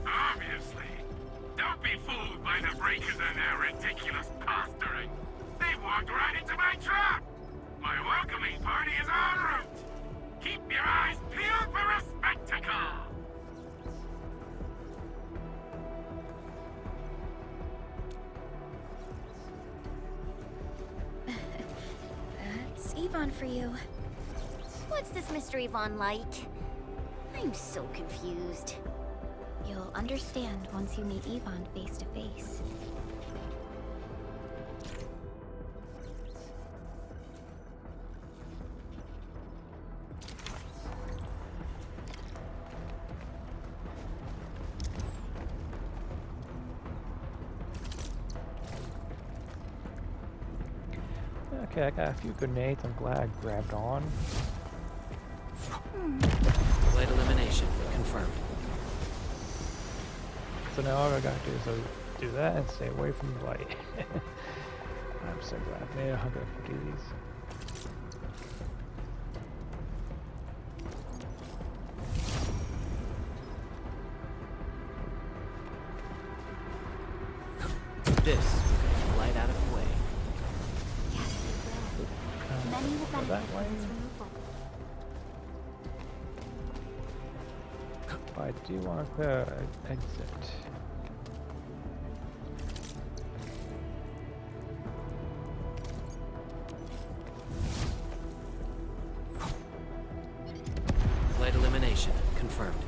Obviously. Don't be fooled by the breakers and their ridiculous posturing. They walked right into my trap! My welcoming party is en route! Keep your eyes peeled for a spectacle! That's Yvonne for you. What's this Mr. Yvonne like? I'm so confused. You'll understand once you meet Yvonne face to face. Okay, I got a few grenades. I'm glad I grabbed on. Blight elimination confirmed. So now all I gotta do is do that and stay away from Blight. I'm so glad I made 150 of these. This will get the Blight out of the way. Yes, it will. Many will benefit that from way? its removal. But I do want to clear an exit. Blight elimination confirmed.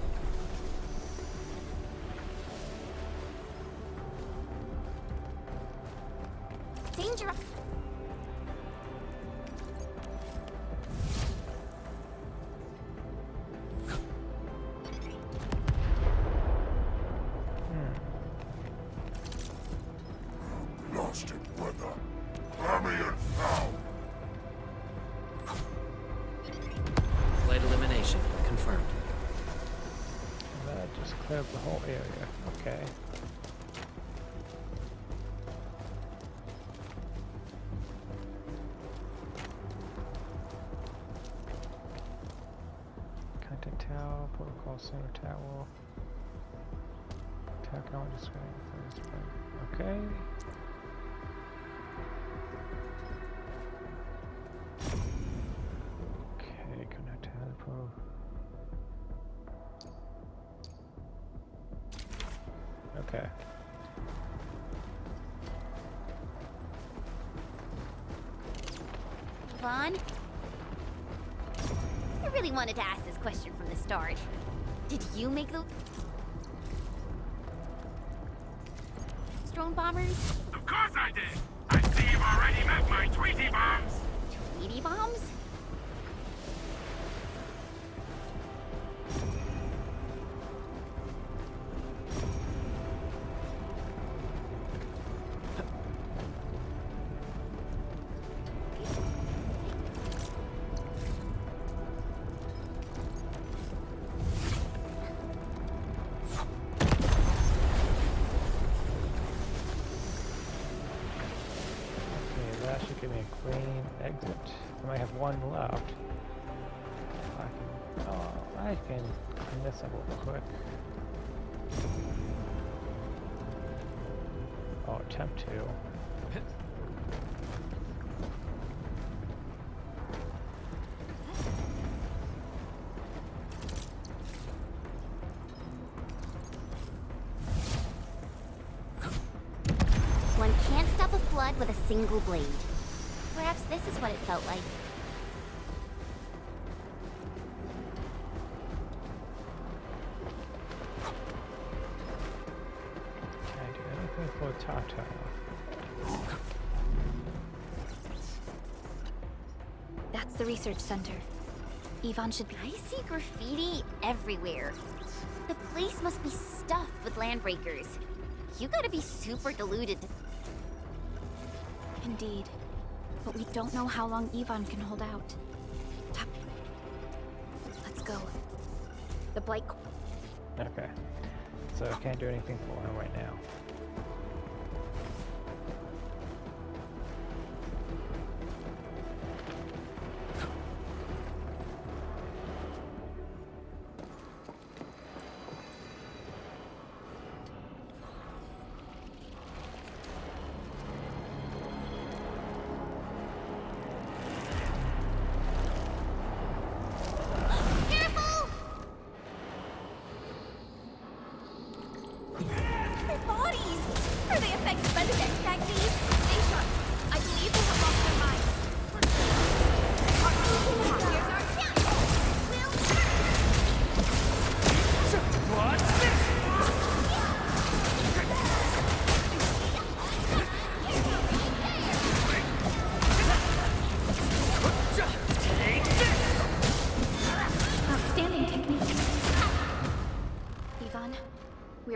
elimination confirmed. That just cleared up the whole area. Okay. Content tower, protocol center tower. Technology screen. Okay. Okay, connect to the pro. Okay. Yvonne? I really wanted to ask this question from the start. Did you make the drone bombers? Of course I did! I see you've already met my Tweety bombs! Tweety bombs? That should give me a clean exit. I might have one left. I can clean this up real quick. Oh, attempt to. One can't stop a flood with a single blade. Perhaps this is what it felt like. Can I do anything for Tata? That's the research center. Yvonne should be. I see graffiti everywhere. The place must be stuffed with landbreakers. You gotta be super deluded to... Indeed. But we don't know how long Yvonne can hold out. Let's go. The Blight... Okay. So I can't do anything for him right now.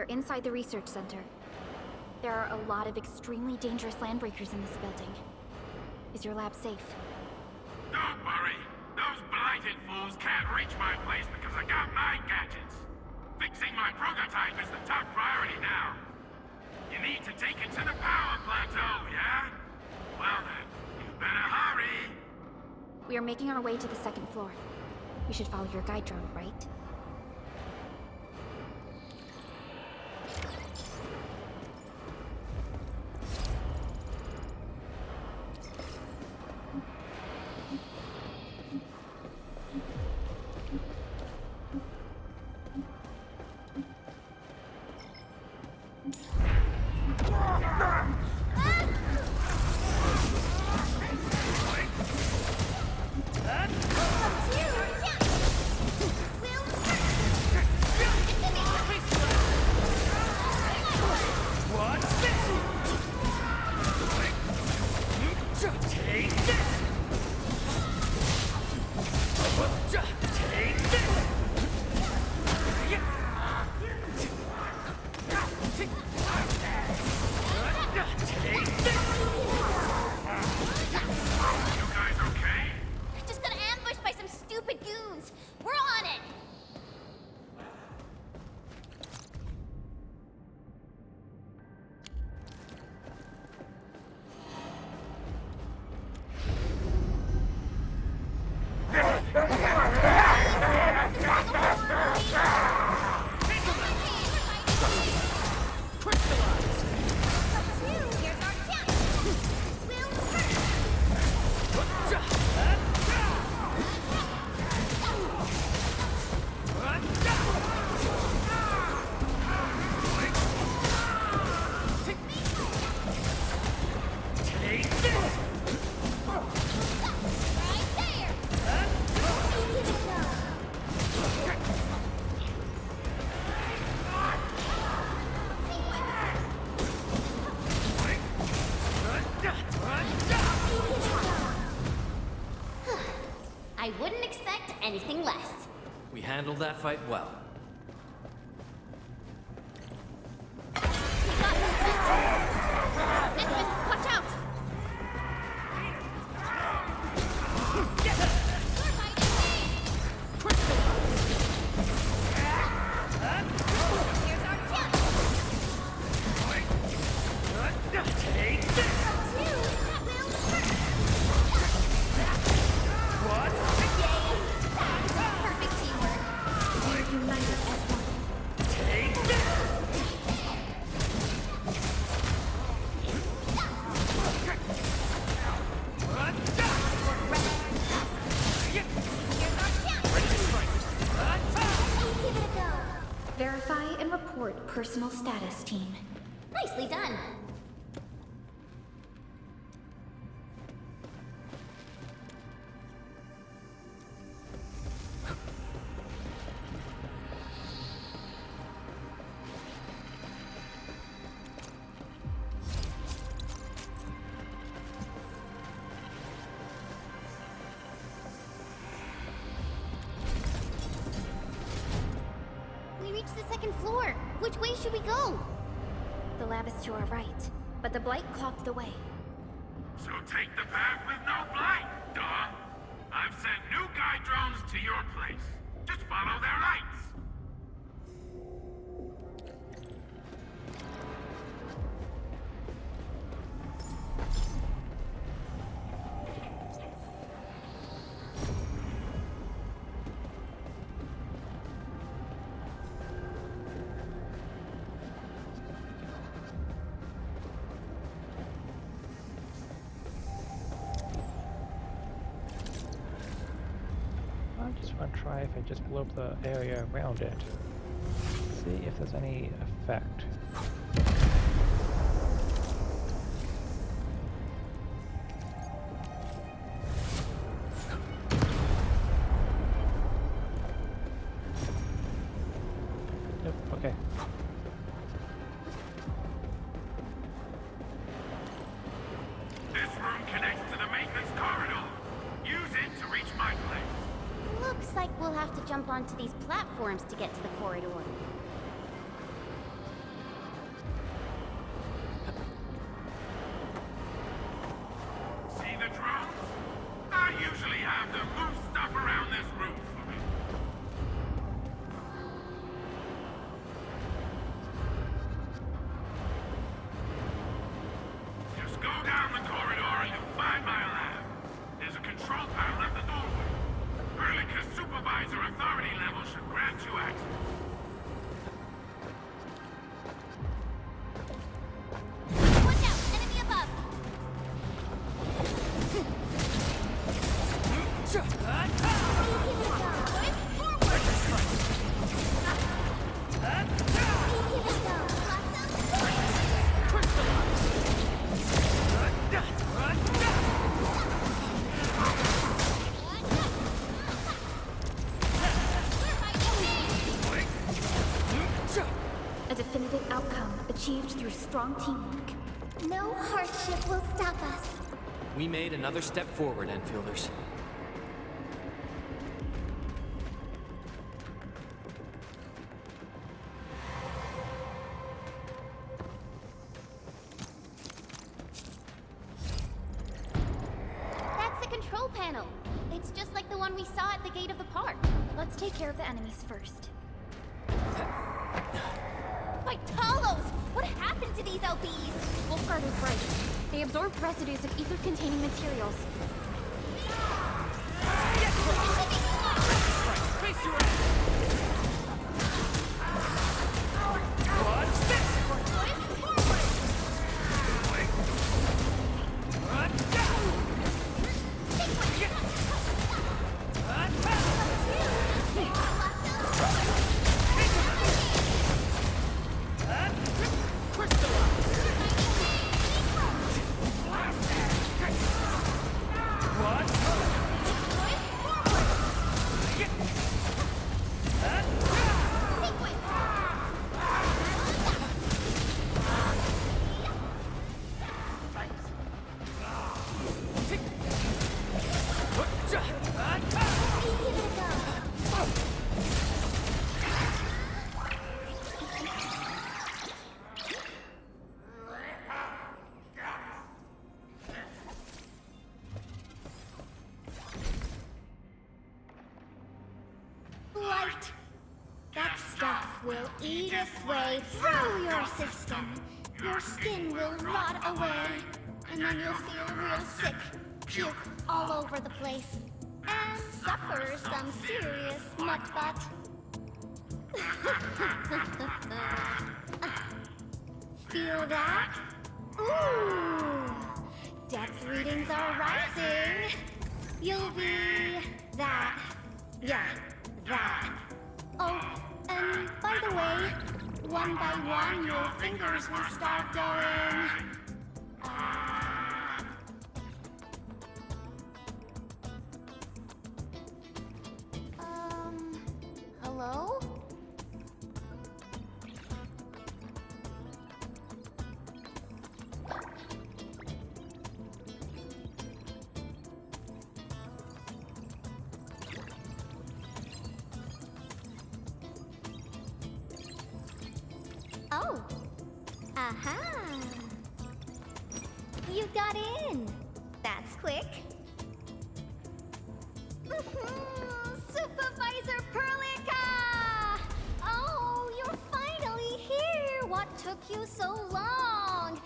Inside the research center. There are a lot of extremely dangerous landbreakers in this building. Is your lab safe? Don't worry. Those blighted fools can't reach my place because I got my gadgets. Fixing my prototype is the top priority now. You need to take it to the power plateau, yeah? Well then, you better hurry. We are making our way to the second floor. We should follow your guide drone, right? Will anything less. We handled that fight well. Edmund, watch out! Take this! What? Perfect teamwork. We're united as one. Take this! Verify and report personal status, team. Nicely done. We reached the second floor. Which way should we go? The lab is to our right, but the Blight clogged the way. So take the path with no blight, duh. I've sent new guide drones to your place. Just follow their lights. I just want to try if I just blow up the area around it. See if there's any effect. Nope, okay. This room connects to the maintenance corridor. Use it to reach my place. Looks like we'll have to jump onto these platforms to get to the corridor. See the drones? I usually have them move stuff around this room for me. Just go down the corridor and you'll find my lab. There's a control panel at the doorway. Perlica's supervisor authority level should grant you access. Watch out! Enemy above! A definitive outcome achieved through strong teamwork. No hardship will stop us. We made another step forward, Enfielders. That's the control panel. It's just like the one we saw at the gate of the park. Let's take care of the enemies first. By Talos! What happened to these LBs? Wolfguard was right. They absorbed residues of ether-containing materials. Blight! That stuff will eat its way through your system. Your skin will rot away, and then you'll feel real sick, puke all over the place, and suffer some serious mutt butt. Feel that? Ooh! Depth readings are rising. You'll be that. Yeah, that. Oh, and by the way, one by one your fingers will start going. Hello? Oh. Aha. You got in. That's quick. Supervisor Perlica! Oh, you're finally here. What took you so long?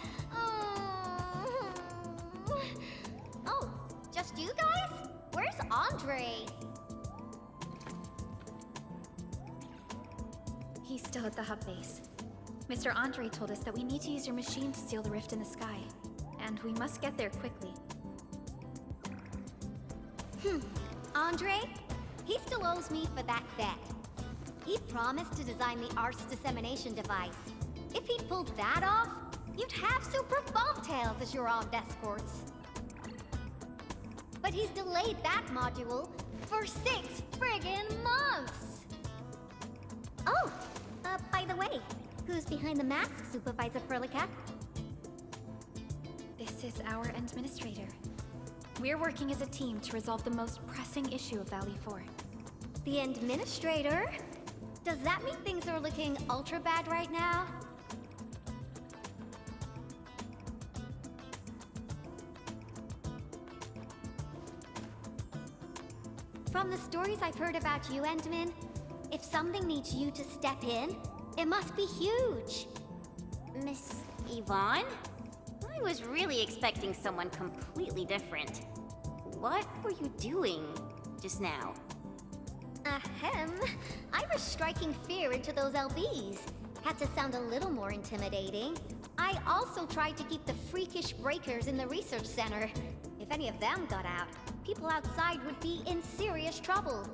Oh, just you guys? Where's Andre? He's still at the hub base. Mr. Andre told us that we need to use your machine to seal the rift in the sky. And we must get there quickly. Andre? He still owes me for that bet. He promised to design the Art's dissemination device. If he'd pulled that off, you'd have super bobtails as your armed escorts. But he's delayed that module for 6 friggin' months! Oh, by the way, who's behind the mask, Supervisor Perlica? This is our administrator. We're working as a team to resolve the most pressing issue of Valley 4. The administrator? Does that mean things are looking ultra bad right now? From the stories I've heard about you, Endman, if something needs you to step in, it must be huge. Miss Yvonne? I was really expecting someone completely different. What were you doing just now? Ahem. I was striking fear into those LBs. Had to sound a little more intimidating. I also tried to keep the freakish breakers in the research center. If any of them got out, people outside would be in serious trouble.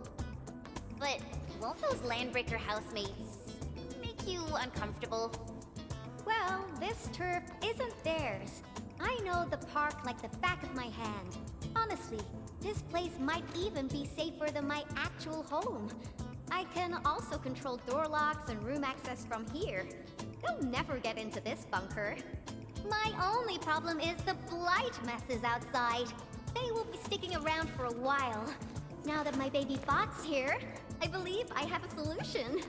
But won't those Landbreaker housemates make you uncomfortable? Well, this turf isn't theirs. I know the park like the back of my hand. Honestly, this place might even be safer than my actual home. I can also control door locks and room access from here. They'll never get into this bunker. My only problem is the Blight messes outside. They will be sticking around for a while. Now that my baby bot's here, I believe I have a solution.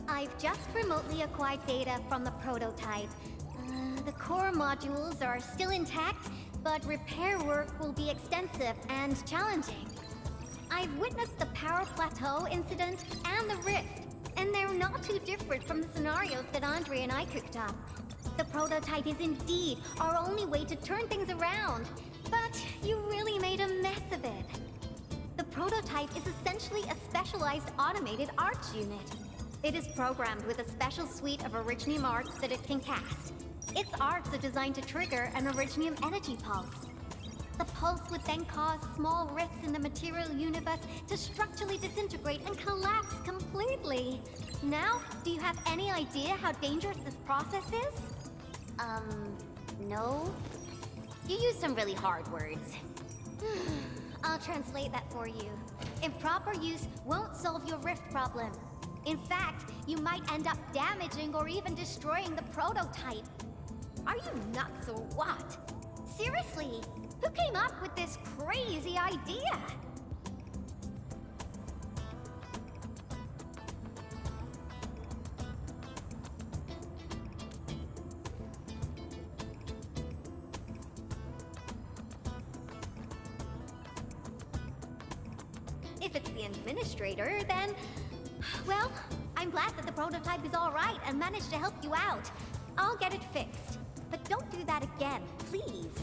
I've just remotely acquired data from the prototype. The core modules are still intact, but repair work will be extensive and challenging. I've witnessed the power plateau incident and the rift, and they're not too different from the scenarios that Andre and I cooked up. The prototype is indeed our only way to turn things around, but you really made a mess of it. The prototype is essentially a specialized automated arts unit. It is programmed with a special suite of Originium arts that it can cast. Its arts are designed to trigger an Originium energy pulse. The pulse would then cause small rifts in the material universe to structurally disintegrate and collapse completely. Now, do you have any idea how dangerous this process is? No. You used some really hard words. I'll translate that for you. Improper use won't solve your rift problem. In fact, you might end up damaging or even destroying the prototype. Are you nuts or what? Seriously, who came up with this crazy idea? If it's the administrator, then... Well, I'm glad that the prototype is alright and managed to help you out. I'll get it fixed. But don't do that again, please.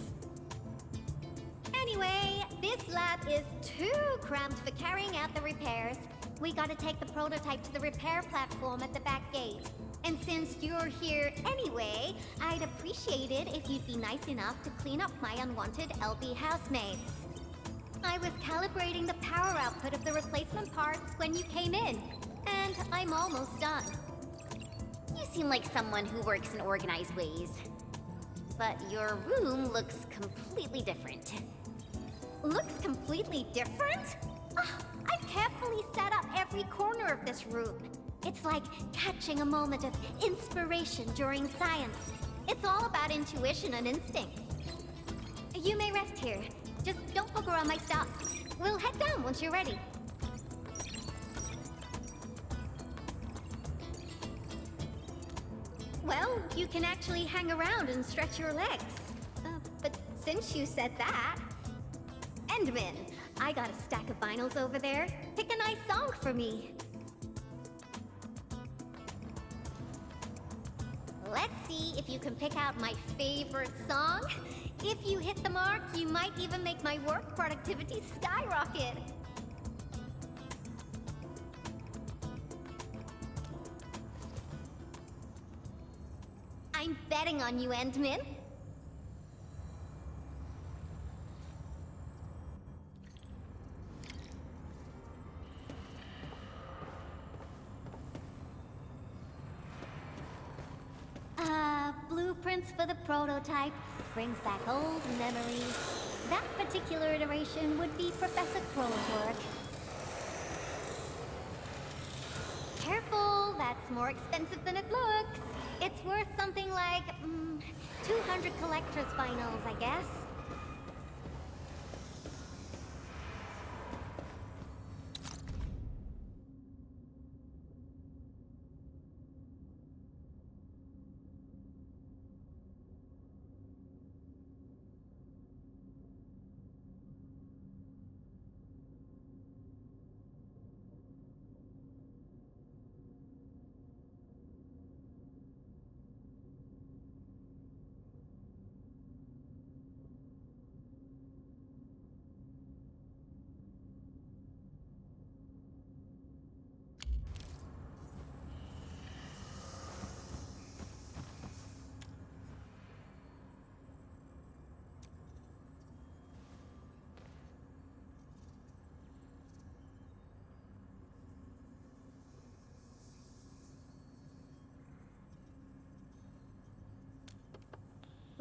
Anyway, this lab is too cramped for carrying out the repairs. We gotta take the prototype to the repair platform at the back gate. And since you're here anyway, I'd appreciate it if you'd be nice enough to clean up my unwanted LB housemates. I was calibrating the power output of the replacement parts when you came in, and I'm almost done. You seem like someone who works in organized ways. But your room looks completely different. Looks completely different? I've carefully set up every corner of this room. It's like catching a moment of inspiration during science. It's all about intuition and instincts. You may rest here. Just don't poke around my stuff. We'll head down once you're ready. Well, you can actually hang around and stretch your legs. But since you said that... Endman, I got a stack of vinyls over there. Pick a nice song for me. Let's see if you can pick out my favorite song. If you hit the mark, you might even make my work productivity skyrocket. I'm betting on you, Endman. Blueprints for the prototype. Brings back old memories. That particular iteration would be Professor Crow's work. Careful, that's more expensive than it looks. It's worth something like 200 collector's vinyls, I guess.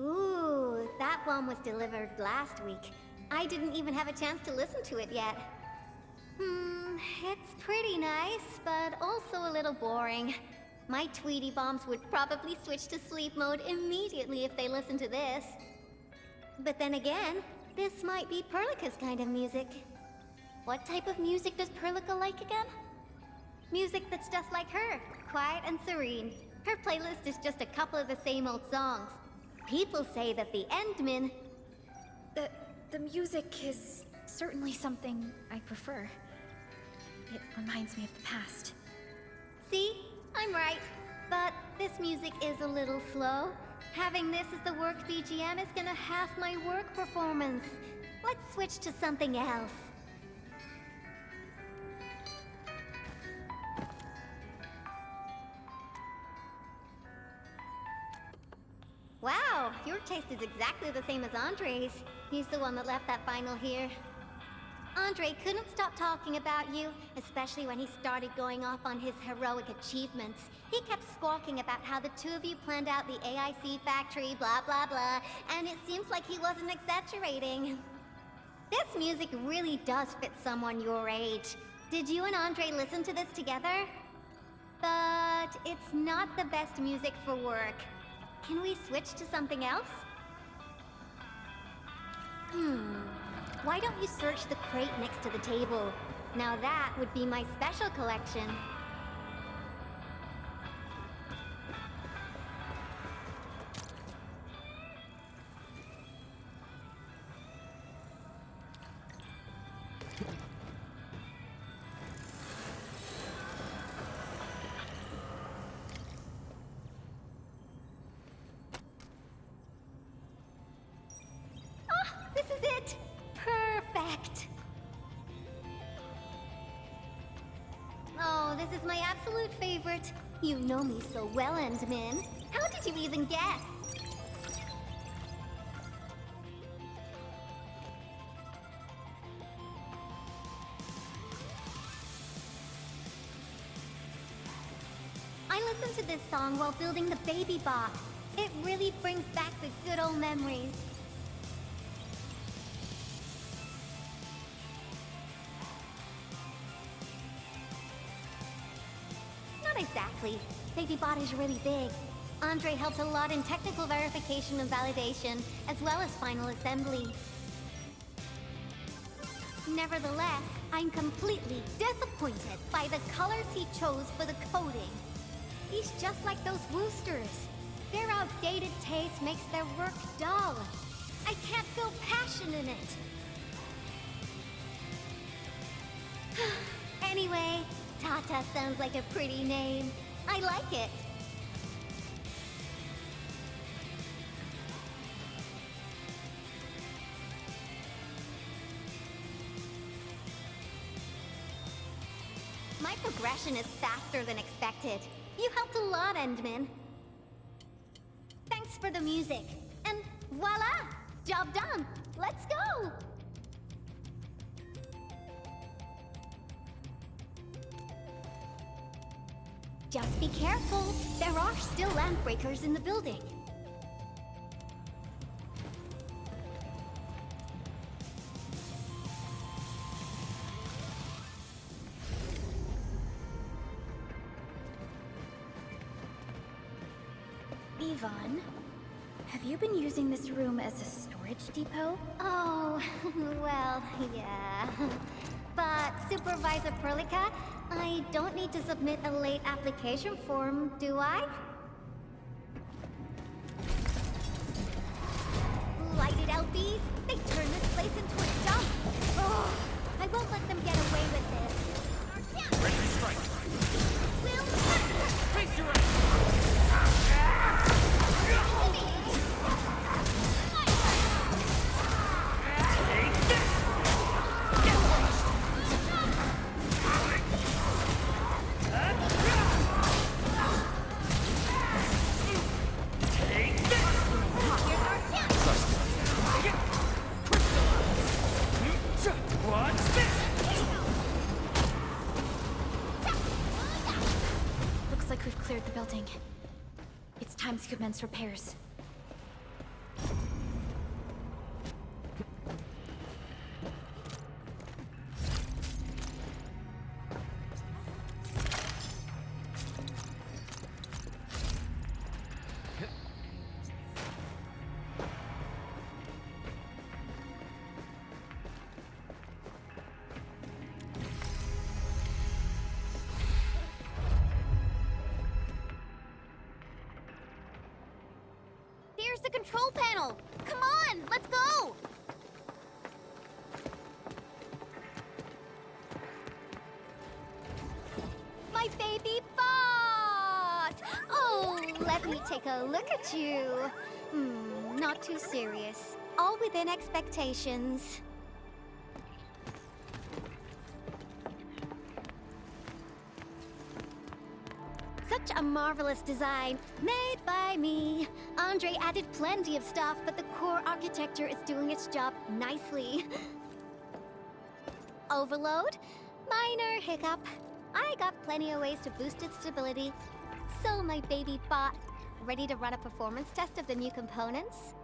Ooh, that one was delivered last week. I didn't even have a chance to listen to it yet. It's pretty nice, but also a little boring. My Tweety Bombs would probably switch to sleep mode immediately if they listened to this. But then again, this might be Perlica's kind of music. What type of music does Perlica like again? Music that's just like her, quiet and serene. Her playlist is just a couple of the same old songs. People say that the Endman... The music is certainly something I prefer. It reminds me of the past. See? I'm right. But this music is a little slow. Having this as the work BGM is gonna half my work performance. Let's switch to something else. Wow, your taste is exactly the same as Andre's. He's the one that left that vinyl here. Andre couldn't stop talking about you, especially when he started going off on his heroic achievements. He kept squawking about how the two of you planned out the AIC factory, blah blah blah, and it seems like he wasn't exaggerating. This music really does fit someone your age. Did you and Andre listen to this together? But it's not the best music for work. Can we switch to something else? Why don't you search the crate next to the table? Now that would be my special collection. Perfect! Oh, this is my absolute favorite. You know me so well, Endman. How did you even guess? I listened to this song while building the baby bot. It really brings back the good old memories. Not exactly. Baby bot is really big. Andre helped a lot in technical verification and validation, as well as final assembly. Nevertheless, I'm completely disappointed by the colors he chose for the coding. He's just like those Woosters. Their outdated taste makes their work dull. I can't feel passion in it. Anyway, Tata sounds like a pretty name. I like it. My progression is faster than expected. You helped a lot, Endman. Thanks for the music. And voila! Job done! Let's go! Just be careful. There are still lamp breakers in the building. Yvonne, have you been using this room as a storage depot? Oh, well, yeah. But Supervisor Perlica, I don't need to submit a late application form, do I? Lighted out these? They turn this place into a dump. Oh, I won't let them get away with this. Ready to strike. Will Face your Looks like we've cleared the building. It's time to commence repairs. There's the control panel! Come on, let's go! My baby bot! Oh, let me take a look at you. Not too serious. All within expectations. Such a marvelous design, made by me. Andre added plenty of stuff, but the core architecture is doing its job nicely. Overload? Minor hiccup. I got plenty of ways to boost its stability. So my baby bot, ready to run a performance test of the new components?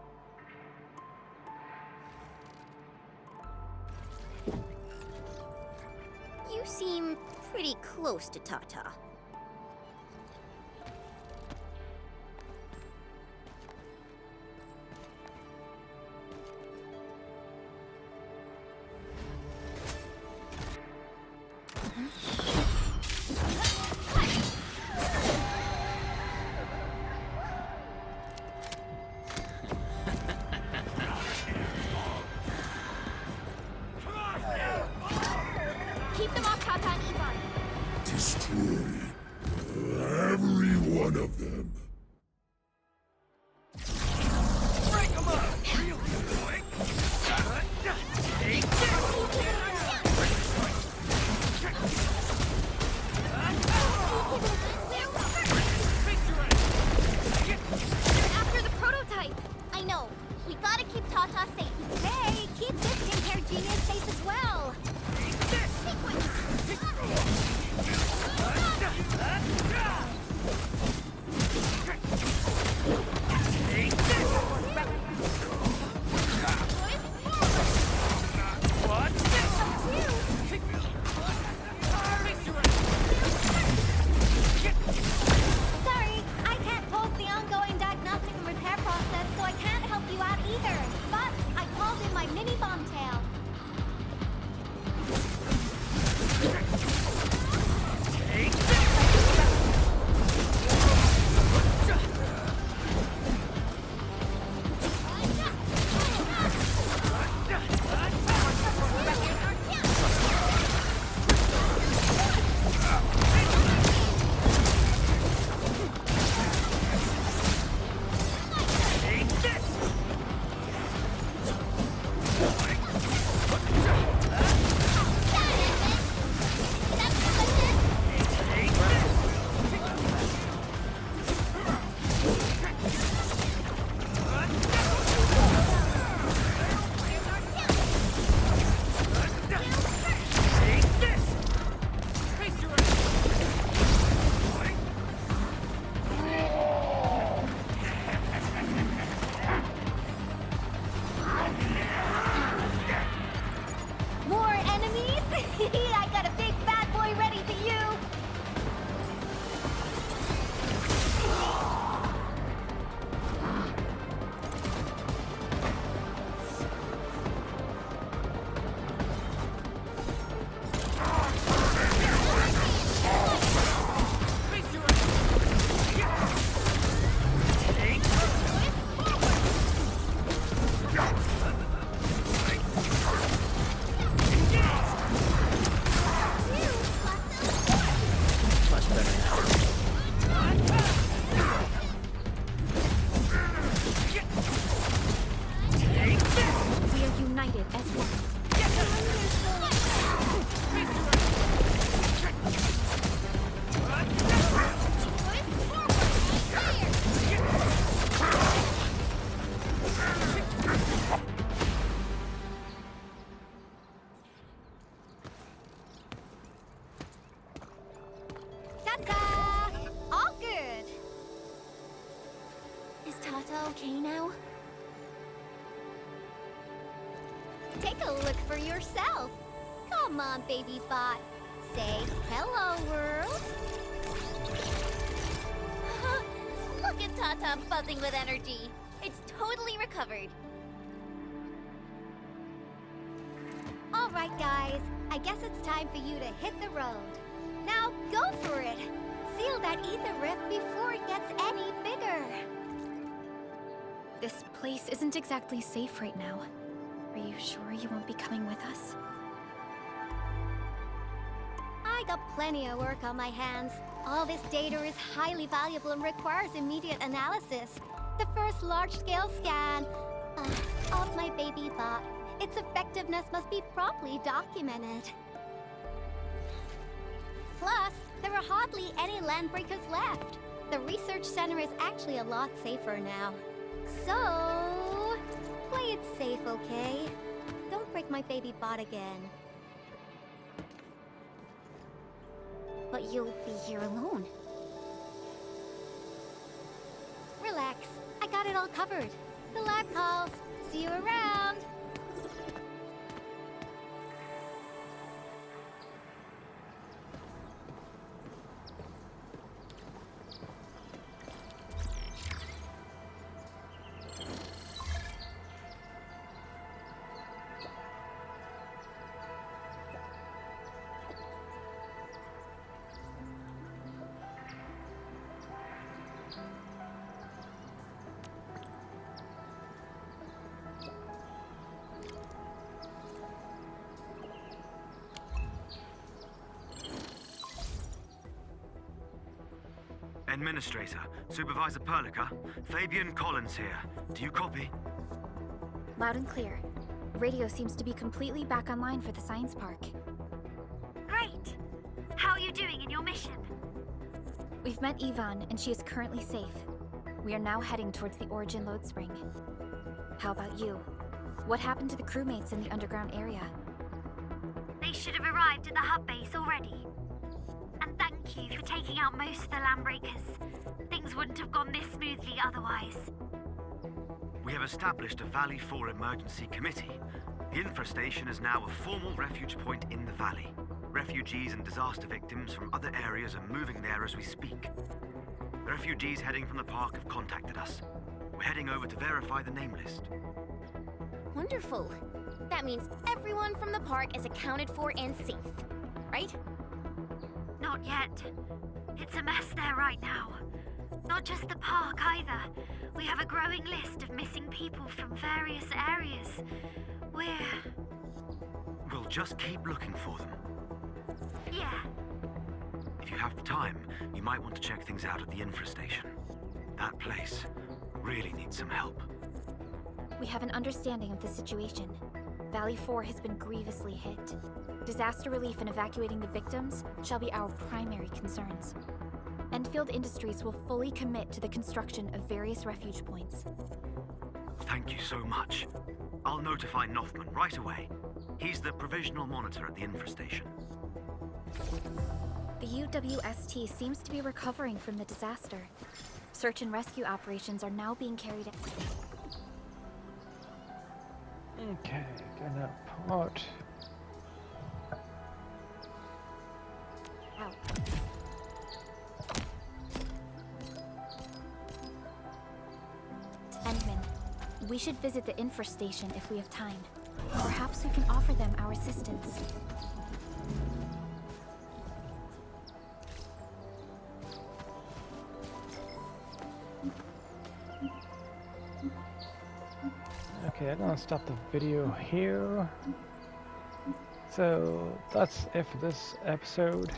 You seem pretty close to Tata. Keep them off Tata and Yvonne. Destroy every one of them. break them up! Real quick! Take this! Tata okay now? Take a look for yourself. Come on, baby bot. Say hello, world. Look at Tata buzzing with energy. It's totally recovered. All right, guys. I guess it's time for you to hit the road. Now, go for it. Seal that ether rift before it gets any bigger. This place isn't exactly safe right now. Are you sure you won't be coming with us? I got plenty of work on my hands. All this data is highly valuable and requires immediate analysis. The first large-scale scan of my baby bot. Its effectiveness must be promptly documented. Plus, there are hardly any landbreakers left. The research center is actually a lot safer now. So, play it safe, okay? Don't break my baby bot again. But you'll be here alone. Relax, I got it all covered. The lab calls. See you around. Administrator, Supervisor Perlica, Fabian Collins here. Do you copy? Loud and clear. Radio seems to be completely back online for the science park. Great! How are you doing in your mission? We've met Yvonne, and she is currently safe. We are now heading towards the Origin load spring. How about you? What happened to the crewmates in the underground area? They should have arrived at the hub base already. And thank you for taking out most of the landbreakers. Things wouldn't have gone this smoothly otherwise. We have established a Valley 4 emergency committee. The infrastation is now a formal refuge point in the valley. Refugees and disaster victims from other areas are moving there as we speak. The refugees heading from the park have contacted us. We're heading over to verify the name list. Wonderful. That means everyone from the park is accounted for and safe, right? Not yet. It's a mess there right now. Not just the park either. We have a growing list of missing people from various areas. We'll just keep looking for them. Yeah. If you have the time, you might want to check things out at the infrastation. That place really needs some help. We have an understanding of the situation. Valley 4 has been grievously hit. Disaster relief and evacuating the victims shall be our primary concerns. Endfield Industries will fully commit to the construction of various refuge points. Thank you so much. I'll notify Nothman right away. He's the provisional monitor at the infrastation. The UWST seems to be recovering from the disaster. Search and rescue operations are now being carried out. Okay, gonna port. Out. Endman, we should visit the infrastation if we have time. Perhaps we can offer them our assistance. Okay, I'm gonna stop the video here. So that's it for this episode.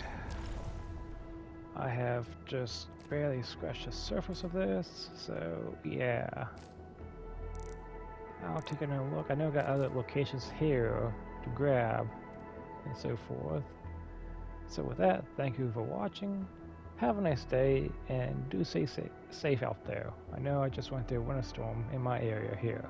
I have just barely scratched the surface of this, so yeah. I'll take another look. I know I got other locations here to grab and so forth. So with that, thank you for watching. Have a nice day and do stay safe out there. I know I just went through a winter storm in my area here.